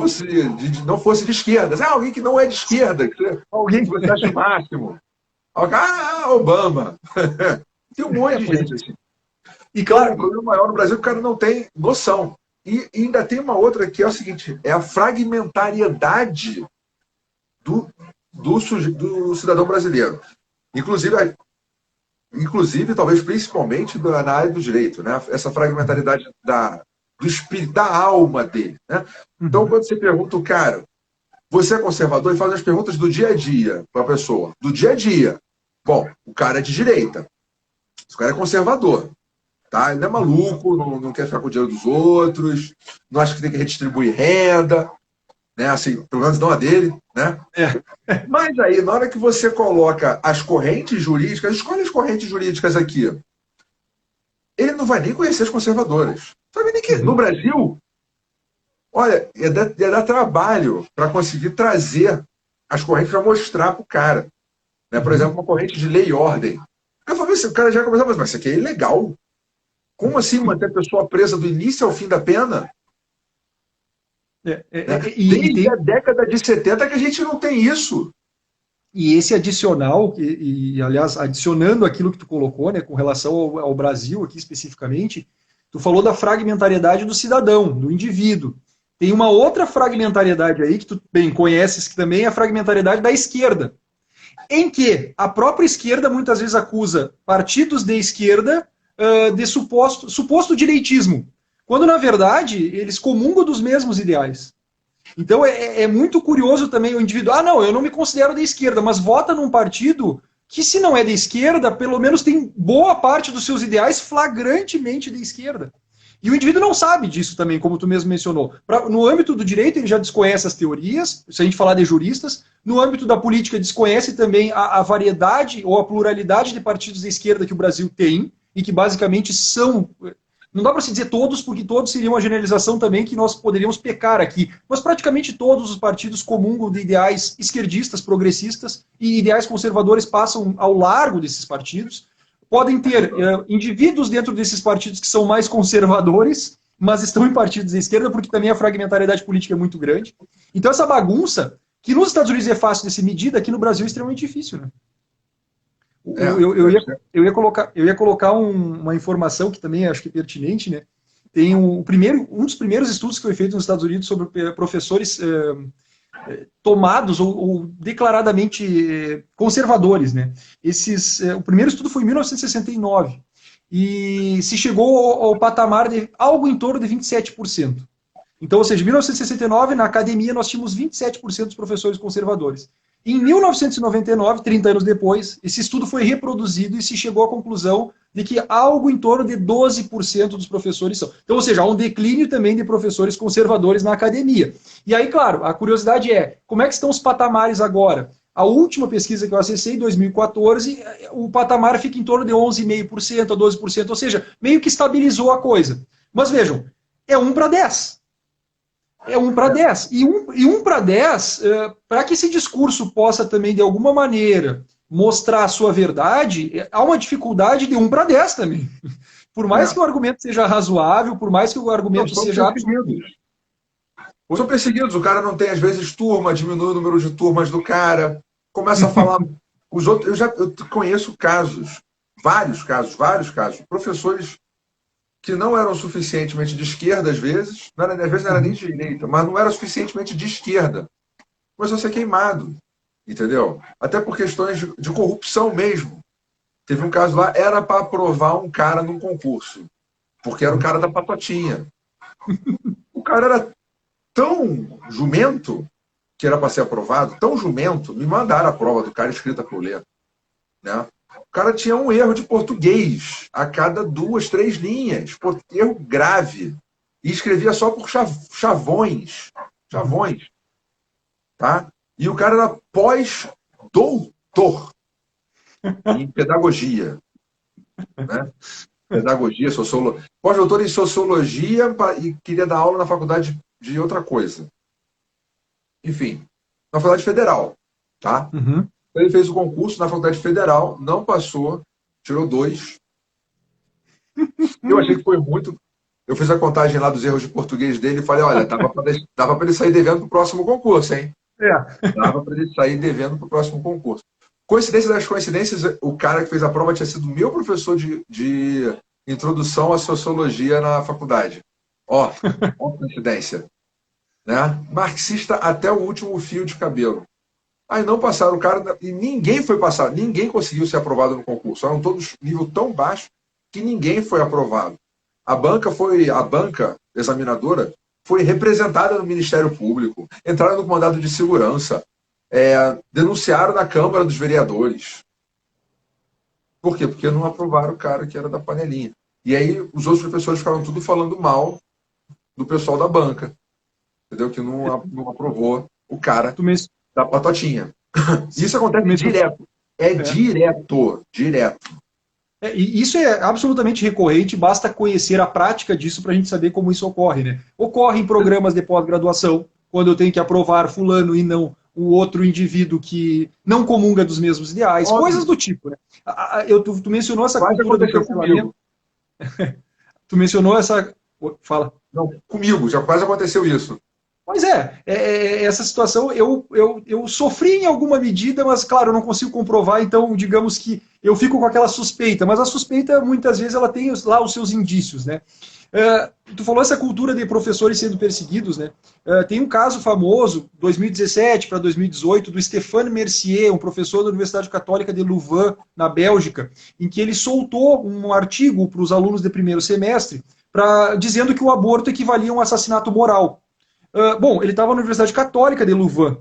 não fosse de esquerda. Alguém que não é de esquerda, Alguém. que você acha o máximo. Obama. Tem um monte de gente assim. E Então, o claro, problema maior no Brasil é que o cara não tem noção. E ainda tem uma outra que é o seguinte: é a fragmentariedade do, do cidadão brasileiro. Inclusive, talvez principalmente na área do direito, né? Essa fragmentariedade do espírito, da alma dele. Né? Então, uhum. quando você pergunta o cara, você é conservador, e faz as perguntas do dia a dia para a pessoa. Do dia a dia. Bom, o cara é de direita. O cara é conservador. Tá? Ele não é maluco, não quer ficar com o dinheiro dos outros, não acha que tem que redistribuir renda, né? Assim, pelo menos não a dele, né? É. Mas aí, na hora que você coloca as correntes jurídicas, escolhe as correntes jurídicas aqui, ele não vai nem conhecer as conservadoras. Sabe nem que no Uhum. Brasil, olha, ia dar trabalho para conseguir trazer as correntes para mostrar para o cara. Né? Por exemplo, Uhum. uma corrente de lei e ordem. Eu falei, o cara já começou a pensar, mas isso aqui é ilegal. Como assim manter a pessoa presa do início ao fim da pena? Né? E Desde a tem década de 70 que a gente não tem isso. e esse adicional, aliás, adicionando aquilo que tu colocou, né, com relação ao Brasil aqui especificamente, tu falou da fragmentariedade do cidadão, do indivíduo. Tem uma outra fragmentariedade aí que tu bem conheces, que também é a fragmentariedade da esquerda, em que a própria esquerda muitas vezes acusa partidos de esquerda de suposto direitismo, quando na verdade eles comungam dos mesmos ideais. Então é muito curioso também o indivíduo. Ah, não, eu não me considero de esquerda, mas vota num partido que, se não é de esquerda, pelo menos tem boa parte dos seus ideais flagrantemente de esquerda. E o indivíduo não sabe disso também, como tu mesmo mencionou. No âmbito do direito, ele já desconhece as teorias, se a gente falar de juristas. No âmbito da política, desconhece também a variedade ou a pluralidade de partidos de esquerda que o Brasil tem, e que basicamente são. Não dá para se dizer todos, porque todos seriam uma generalização também que nós poderíamos pecar aqui. Mas praticamente todos os partidos comungam de ideais esquerdistas, progressistas, e ideais conservadores passam ao largo desses partidos. Podem ter indivíduos dentro desses partidos que são mais conservadores, mas estão em partidos de esquerda, porque também a fragmentariedade política é muito grande. Então essa bagunça, que nos Estados Unidos é fácil de ser medida, aqui no Brasil é extremamente difícil, né? É, Eu ia colocar uma informação que também acho que é pertinente, né? Tem um dos primeiros estudos que foi feito nos Estados Unidos sobre professores tomados ou declaradamente conservadores, né? O primeiro estudo foi em 1969 e se chegou ao patamar de algo em torno de 27%. Então, ou seja, em 1969, na academia, nós tínhamos 27% dos professores conservadores. Em 1999, 30 anos depois, esse estudo foi reproduzido e se chegou à conclusão de que algo em torno de 12% dos professores são. Então, ou seja, há um declínio também de professores conservadores na academia. E aí, claro, a curiosidade é, como é que estão os patamares agora? A última pesquisa que eu acessei, em 2014, o patamar fica em torno de 11,5% a 12%, ou seja, meio que estabilizou a coisa. Mas vejam, é 1 para 10. É 1 para 10. E 1 para 10, para que esse discurso possa também, de alguma maneira, mostrar a sua verdade, há uma dificuldade de 1 para 10 também. Por mais é. que o argumento seja razoável, por mais que o Não, argumento são seja absoluto. perseguidos. São perseguidos. O cara não tem, às vezes, turma, diminui o número de turmas do cara, começa a falar. Os outros, eu conheço casos, vários casos, professores que não eram suficientemente de esquerda, às vezes não era nem de direita, mas não era suficientemente de esquerda. Começou a ser queimado, entendeu? Até por questões de corrupção mesmo. Teve um caso lá, era para aprovar um cara num concurso, porque era o cara da patotinha. O cara era tão jumento que era para ser aprovado, tão jumento, me mandaram a prova do cara escrita para eu ler. Né? O cara tinha um erro de português a cada 2, 3 linhas, erro grave. E escrevia só por chavões. Chavões. Tá? E o cara era pós-doutor em pedagogia. Né? Pedagogia, sociologia. Pós-doutor em sociologia e queria dar aula na faculdade de outra coisa. Enfim, na Faculdade Federal, tá? Uhum. Ele fez o concurso na Faculdade Federal, não passou, tirou 2. Eu achei que foi muito. Eu fiz a contagem lá dos erros de português dele e falei, olha, dava para ele sair devendo para o próximo concurso, hein? É. Dava para ele sair devendo para o próximo concurso. Coincidência das coincidências, o cara que fez a prova tinha sido meu professor de introdução à sociologia na faculdade. Ó, coincidência. Né? Marxista até o último fio de cabelo. Aí não passaram o cara, e ninguém foi passado, ninguém conseguiu ser aprovado no concurso. Eram todos nível tão baixo que ninguém foi aprovado. A banca examinadora foi representada no Ministério Público, entraram no mandado de segurança, denunciaram na Câmara dos Vereadores. Por quê? Porque não aprovaram o cara que era da panelinha. E aí os outros professores ficaram tudo falando mal do pessoal da banca, entendeu? Que não aprovou o cara Tu, men da patotinha. Isso acontece direto. Direto. E isso é absolutamente recorrente, basta conhecer a prática disso para a gente saber como isso ocorre, né? Ocorre em programas de pós-graduação, quando eu tenho que aprovar fulano e não o outro indivíduo que não comunga dos mesmos ideais, óbvio. Coisas do tipo, né? Tu mencionou essa cultura do cancelamento. Tu mencionou essa... Fala. Não, comigo, já quase aconteceu isso. Pois essa situação eu sofri em alguma medida, mas claro, eu não consigo comprovar, então digamos que eu fico com aquela suspeita, mas a suspeita muitas vezes ela tem lá os seus indícios, né? Tu falou essa cultura de professores sendo perseguidos, né? Tem um caso famoso, 2017 para 2018, do Stéphane Mercier, um professor da Universidade Católica de Louvain, na Bélgica, em que ele soltou um artigo para os alunos de primeiro semestre, dizendo que o aborto equivalia a um assassinato moral. Bom, ele estava na Universidade Católica de Louvain,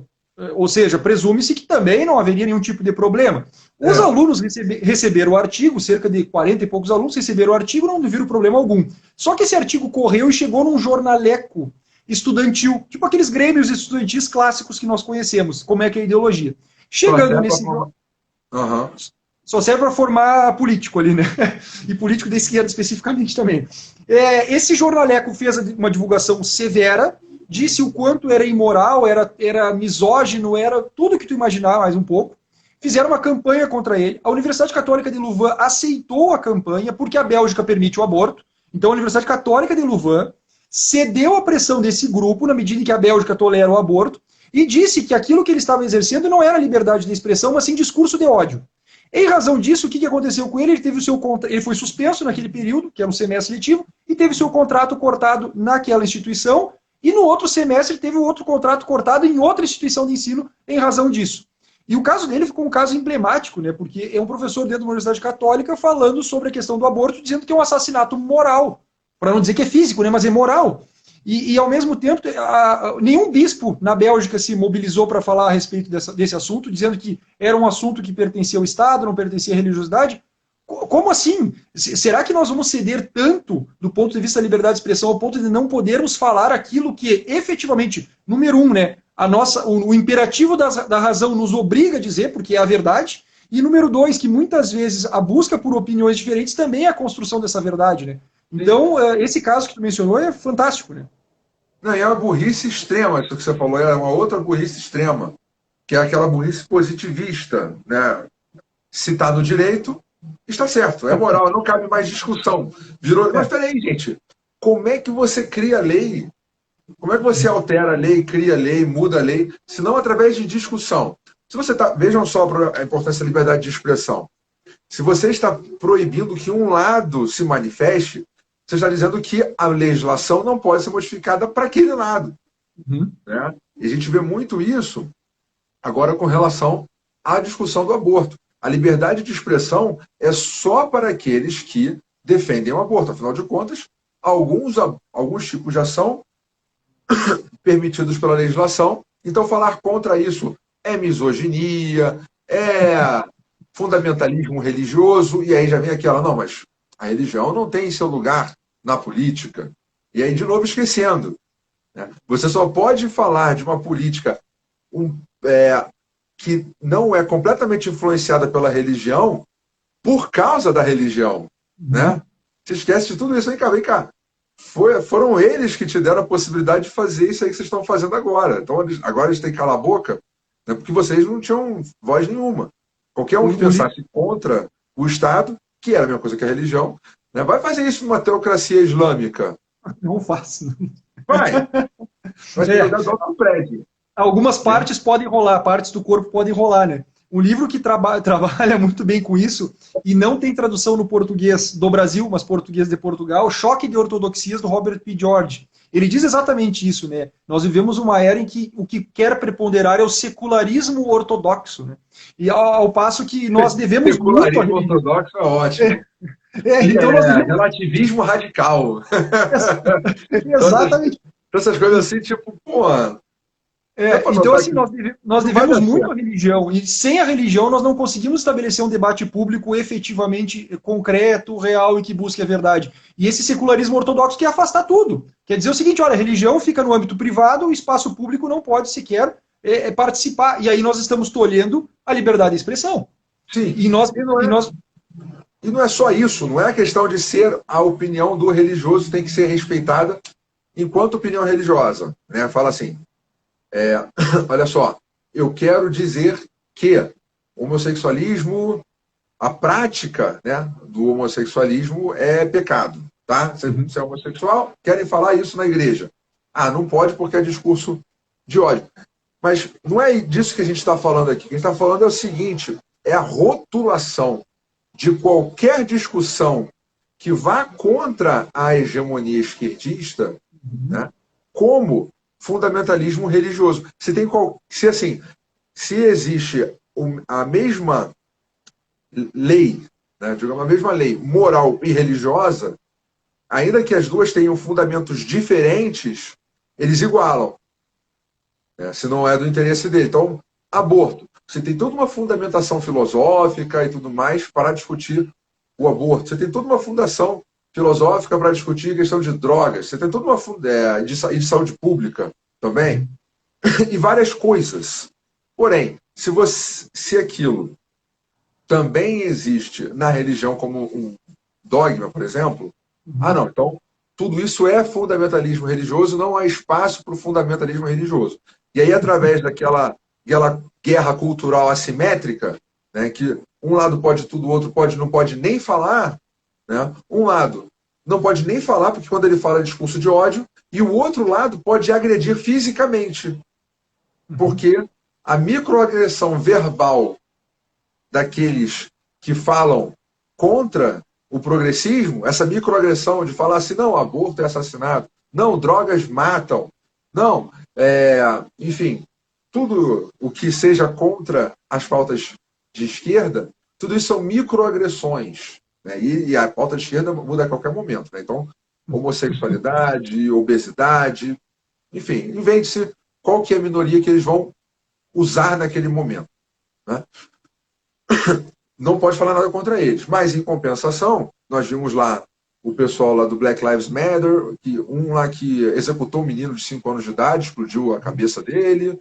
ou seja, presume-se que também não haveria nenhum tipo de problema. Os alunos receberam o artigo, cerca de 40 e poucos alunos receberam o artigo, não viram problema algum. Só que esse artigo correu e chegou num jornaleco estudantil, tipo aqueles grêmios estudantis clássicos que nós conhecemos, como é que é a ideologia. Chegando nesse... Só serve para formar político ali, né? E político da esquerda especificamente também. Esse jornaleco fez uma divulgação severa, disse o quanto era imoral, era misógino, era tudo que tu imaginar mais um pouco. Fizeram uma campanha contra ele. A Universidade Católica de Louvain aceitou a campanha porque a Bélgica permite o aborto. Então a Universidade Católica de Louvain cedeu à pressão desse grupo, na medida em que a Bélgica tolera o aborto, e disse que aquilo que ele estava exercendo não era liberdade de expressão, mas sim discurso de ódio. Em razão disso, o que aconteceu com ele? Ele foi suspenso naquele período, que era um semestre letivo, e teve seu contrato cortado naquela instituição, e no outro semestre teve outro contrato cortado em outra instituição de ensino em razão disso. E o caso dele ficou um caso emblemático, né? Porque é um professor dentro de uma universidade católica falando sobre a questão do aborto, dizendo que é um assassinato moral, para não dizer que é físico, né? Mas é moral. E ao mesmo tempo, nenhum bispo na Bélgica se mobilizou para falar a respeito desse assunto, dizendo que era um assunto que pertencia ao Estado, não pertencia à religiosidade. Como assim? Será que nós vamos ceder tanto do ponto de vista da liberdade de expressão ao ponto de não podermos falar aquilo que efetivamente, número um, né, o imperativo da razão nos obriga a dizer, porque é a verdade, e número dois, que muitas vezes a busca por opiniões diferentes também é a construção dessa verdade, né? Então, esse caso que tu mencionou é fantástico, né? Não, é uma burrice extrema, isso que você falou, é uma outra burrice extrema, que é aquela burrice positivista, né? Se está no direito, está certo, é moral, não cabe mais discussão. Mas peraí, gente, como é que você cria lei? Como é que você altera a lei, cria lei, muda a lei, se não através de discussão? Se você está, vejam só a importância da liberdade de expressão. Se você está proibindo que um lado se manifeste, você está dizendo que a legislação não pode ser modificada para aquele lado. Né? E a gente vê muito isso agora com relação à discussão do aborto. A liberdade de expressão é só para aqueles que defendem o aborto. Afinal de contas, alguns tipos de ação permitidos pela legislação. Então, falar contra isso é misoginia, é fundamentalismo religioso, e aí já vem aquela, não, mas a religião não tem seu lugar na política. E aí, de novo, esquecendo. Né? Você só pode falar de uma política que não é completamente influenciada pela religião por causa da religião. Né? Você esquece de tudo isso. Vem cá. foram eles que te deram a possibilidade de fazer isso aí que vocês estão fazendo agora. Então, agora eles têm que calar a boca, né, porque vocês não tinham voz nenhuma. Qualquer um que pensasse contra o Estado, que era a mesma coisa que a religião, né, vai fazer isso numa teocracia islâmica. Não faço. Vai. Vai ter que dar um prédio. Algumas partes podem rolar, partes do corpo podem rolar, né? Um livro que trabalha muito bem com isso e não tem tradução no português do Brasil, mas português de Portugal, Choque de Ortodoxias, do Robert P. George. Ele diz exatamente isso, né? Nós vivemos uma era em que o que quer preponderar é o secularismo ortodoxo, né? E ao passo que nós devemos secularismo muito ortodoxo é ótimo. Então nós devemos... relativismo radical. Exatamente. Essas coisas assim, tipo, pô... Então, assim, nós devemos muito à religião, e sem a religião nós não conseguimos estabelecer um debate público efetivamente concreto, real e que busque a verdade. E esse secularismo ortodoxo quer afastar tudo. Quer dizer o seguinte, olha, a religião fica no âmbito privado, o espaço público não pode sequer participar. E aí nós estamos tolhendo a liberdade de expressão. Sim. E não é só isso, não é a questão de ser a opinião do religioso tem que ser respeitada enquanto opinião religiosa. Né? Fala assim, olha só, eu quero dizer que o homossexualismo, a prática, né, do homossexualismo é pecado. Tá? Você é homossexual, querem falar isso na igreja. Ah, não pode porque é discurso de ódio. Mas não é disso que a gente está falando aqui. O que a gente está falando é o seguinte, é a rotulação de qualquer discussão que vá contra a hegemonia esquerdista, né, como fundamentalismo religioso. Se existe a mesma lei, né, digamos, a mesma lei moral e religiosa, ainda que as duas tenham fundamentos diferentes, eles igualam, né, se não é do interesse dele. Então, aborto. Você tem toda uma fundamentação filosófica e tudo mais para discutir o aborto. Você tem toda uma fundação filosófica para discutir a questão de drogas. Você tem toda uma de saúde pública também. E várias coisas. Porém, se aquilo também existe na religião como um dogma, por exemplo, não, então tudo isso é fundamentalismo religioso, não há espaço para o fundamentalismo religioso. E aí, através daquela guerra cultural assimétrica, né, que um lado pode tudo, o outro não pode nem falar, né, um lado não pode nem falar, porque quando ele fala é discurso de ódio, e o outro lado pode agredir fisicamente, porque a microagressão verbal daqueles que falam contra o progressismo, essa microagressão de falar assim, não, aborto é assassinato, não, drogas matam, não, enfim, tudo o que seja contra as pautas de esquerda, tudo isso são microagressões, né? E a pauta de esquerda muda a qualquer momento, né? Então, homossexualidade, obesidade, enfim, invente-se qual que é a minoria que eles vão usar naquele momento, né? Não pode falar nada contra eles, mas em compensação, nós vimos lá o pessoal lá do Black Lives Matter, um lá que executou um menino de 5 anos de idade, explodiu a cabeça dele,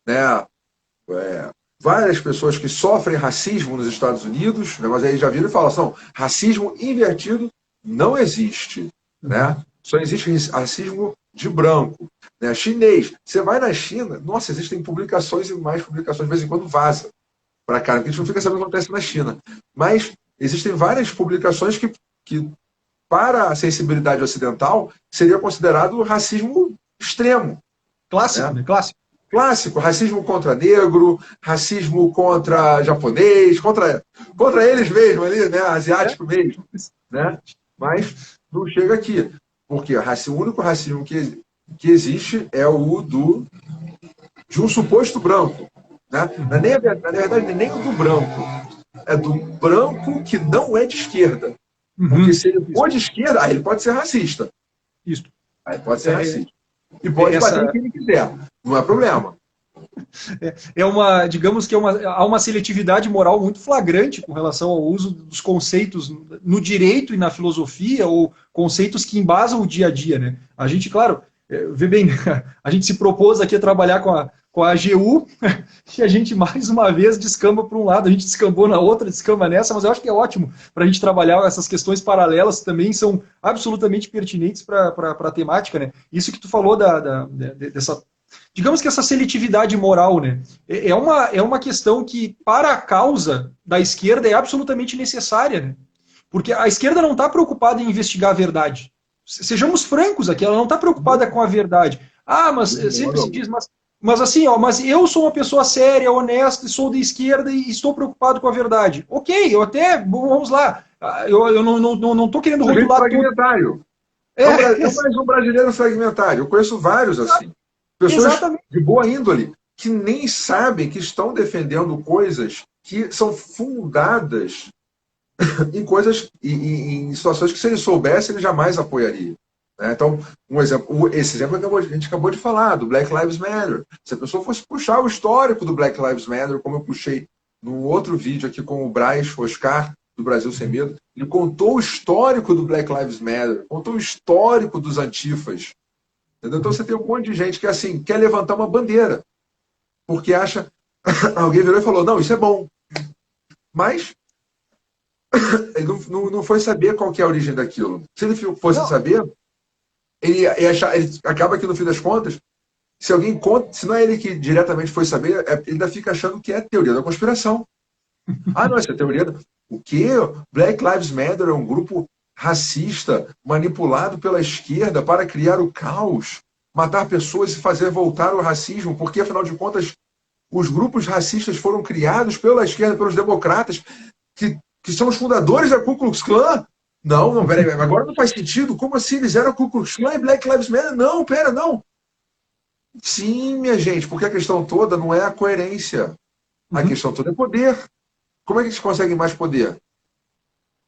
né? Várias pessoas que sofrem racismo nos Estados Unidos, né? Mas aí já viram e falam assim, racismo invertido não existe, né? Só existe racismo de branco, né? Chinês. Você vai na China, nossa, existem publicações e mais publicações, de vez em quando vaza para cá, porque a gente não fica sabendo o que acontece na China. Mas existem várias publicações que para a sensibilidade ocidental, seria considerado racismo extremo. Clássico, né? Clássico. Racismo contra negro, racismo contra japonês, contra eles mesmo ali, né? Asiático mesmo. Né? Mas não chega aqui. Porque o único racismo que existe é o de um suposto branco. Né? Na verdade, nem o do branco. É do branco que não é de esquerda. Porque se ele for de esquerda, aí ele pode ser racista. Isso. Aí pode ser racista. E pode bater em quem ele quiser. Não é problema. Digamos que há uma seletividade moral muito flagrante com relação ao uso dos conceitos no direito e na filosofia, ou conceitos que embasam o dia a dia, né? A gente, claro, vê bem, a gente se propôs aqui a trabalhar com a AGU, e a gente mais uma vez descamba para um lado, a gente descambou na outra, descamba nessa, mas eu acho que é ótimo para a gente trabalhar essas questões paralelas que também são absolutamente pertinentes para a temática, né? Isso que tu falou dessa, digamos que essa seletividade moral, né? É uma questão que, para a causa da esquerda, é absolutamente necessária, né? Porque a esquerda não está preocupada em investigar a verdade. Sejamos francos aqui, ela não está preocupada com a verdade. Ah, mas sempre se diz, mas assim, ó, mas eu sou uma pessoa séria, honesta, sou de esquerda e estou preocupado com a verdade. Ok, eu até, vamos lá, eu não estou querendo rotular fragmentário. tudo. É mais um brasileiro fragmentário. Eu conheço vários assim. Pessoas Exatamente. De boa índole, que nem sabem que estão defendendo coisas que são fundadas em coisas, em situações que, se ele soubesse, ele jamais apoiaria. Então, um exemplo, esse exemplo a gente acabou de falar, do Black Lives Matter. Se a pessoa fosse puxar o histórico do Black Lives Matter, como eu puxei num outro vídeo aqui com o Braz Oscar, do Brasil Sem Medo, ele contou o histórico do Black Lives Matter, contou o histórico dos antifas. Entendeu? Então você tem um monte de gente que assim quer levantar uma bandeira, porque acha... Alguém virou e falou, não, isso é bom. Mas ele não foi saber qual que é a origem daquilo. Se ele fosse saber, ele acaba que, no fim das contas, se alguém conta, se não é ele que diretamente foi saber, ele ainda fica achando que é teoria da conspiração. Ah, não, essa é teoria... O quê? Black Lives Matter é um grupo racista manipulado pela esquerda para criar o caos, matar pessoas e fazer voltar o racismo, porque, afinal de contas, os grupos racistas foram criados pela esquerda, pelos democratas, que são os fundadores da Ku Klux Klan. Não, peraí, agora não faz sentido. Como assim eles eram Ku Klux Klan e Black Lives Matter? Não, não. Sim, minha gente, porque a questão toda não é a coerência. A questão toda é poder. Como é que eles conseguem mais poder?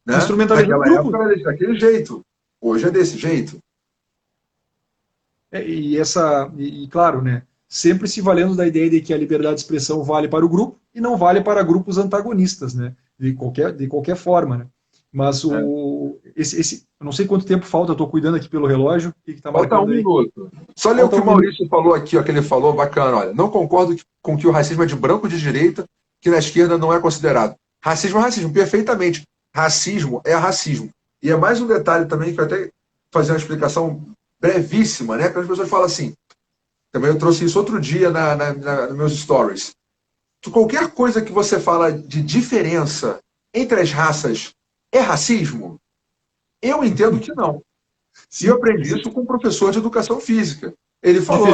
Né? Naquela época era daquele jeito. Hoje é desse jeito. E claro, né? Sempre se valendo da ideia de que a liberdade de expressão vale para o grupo e não vale para grupos antagonistas, né? De qualquer forma, né? Mas eu não sei quanto tempo falta, eu estou cuidando aqui pelo relógio. O que está marcando aí? Minuto. Só ler o que o Maurício falou aqui, ó, que ele falou, bacana, olha. Não concordo com que o racismo é de branco de direita, que na esquerda não é considerado. Racismo é racismo, perfeitamente. Racismo é racismo. E é mais um detalhe também, que eu até fazer uma explicação brevíssima, né? Que as pessoas falam assim, também eu trouxe isso outro dia nos meus stories. Qualquer coisa que você fala de diferença entre as raças é racismo? Eu entendo que não. E eu aprendi isso com um professor de educação física. Ele falou,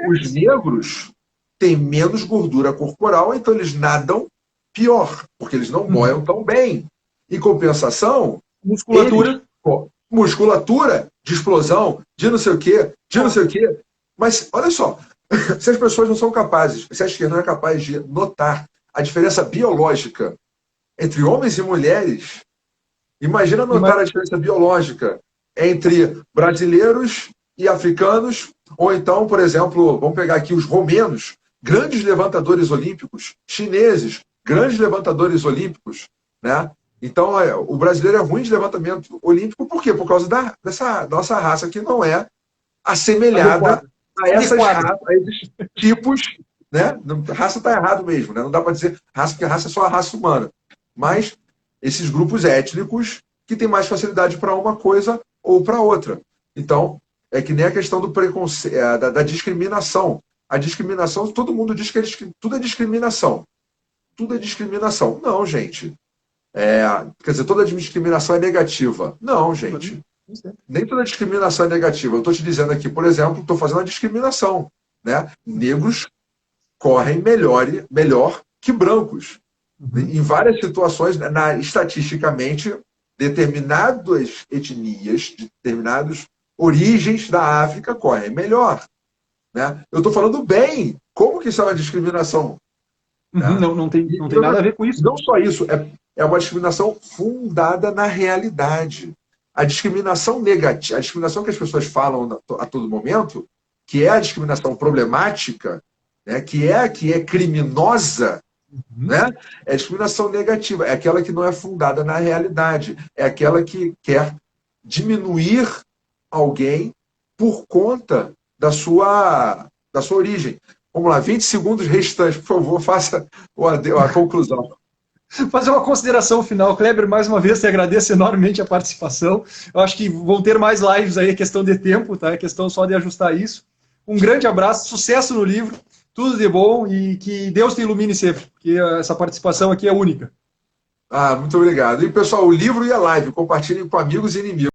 os negros têm menos gordura corporal, então eles nadam pior, porque eles não boiam tão bem. Em compensação, musculatura de explosão, de não sei o quê, Mas, olha só, se as pessoas não são capazes, se a esquerda não é capaz de notar a diferença biológica entre homens e mulheres, imagina notar a diferença biológica entre brasileiros e africanos, ou então, por exemplo, vamos pegar aqui os romenos, grandes levantadores olímpicos, chineses, grandes levantadores olímpicos, né? Então, o brasileiro é ruim de levantamento olímpico, por quê? Por causa dessa nossa raça que não é assemelhada a essas raças, a esses tipos, né? Raça está errado mesmo, né? Não dá para dizer raça, porque raça é só a raça humana. Mas esses grupos étnicos que têm mais facilidade para uma coisa ou para outra. Então, é que nem a questão do preconceito, da discriminação. A discriminação, todo mundo diz que tudo é discriminação. Tudo é discriminação. Não, gente. Quer dizer, toda discriminação é negativa. Não, gente. Nem toda discriminação é negativa. Eu estou te dizendo aqui, por exemplo, estou fazendo uma discriminação. Né? Negros correm melhor que brancos. Em várias situações, estatisticamente, determinadas etnias, determinadas origens da África correm melhor. Né? Eu estou falando bem. Como que isso é uma discriminação? Né? Não tem nada a ver com isso. Não só isso, é uma discriminação fundada na realidade. A discriminação negativa, a discriminação que as pessoas falam a todo momento, que é a discriminação problemática, né, que é criminosa, né, é a discriminação negativa, é aquela que não é fundada na realidade, é aquela que quer diminuir alguém por conta da sua origem. Vamos lá, 20 segundos restantes, por favor, faça a conclusão. Fazer uma consideração final. Kleber, mais uma vez, te agradeço enormemente a participação. Eu acho que vão ter mais lives aí, é questão de tempo, tá? É questão só de ajustar isso. Um grande abraço, sucesso no livro, tudo de bom e que Deus te ilumine sempre, porque essa participação aqui é única. Muito obrigado. E, pessoal, o livro e a live, compartilhem com amigos e inimigos.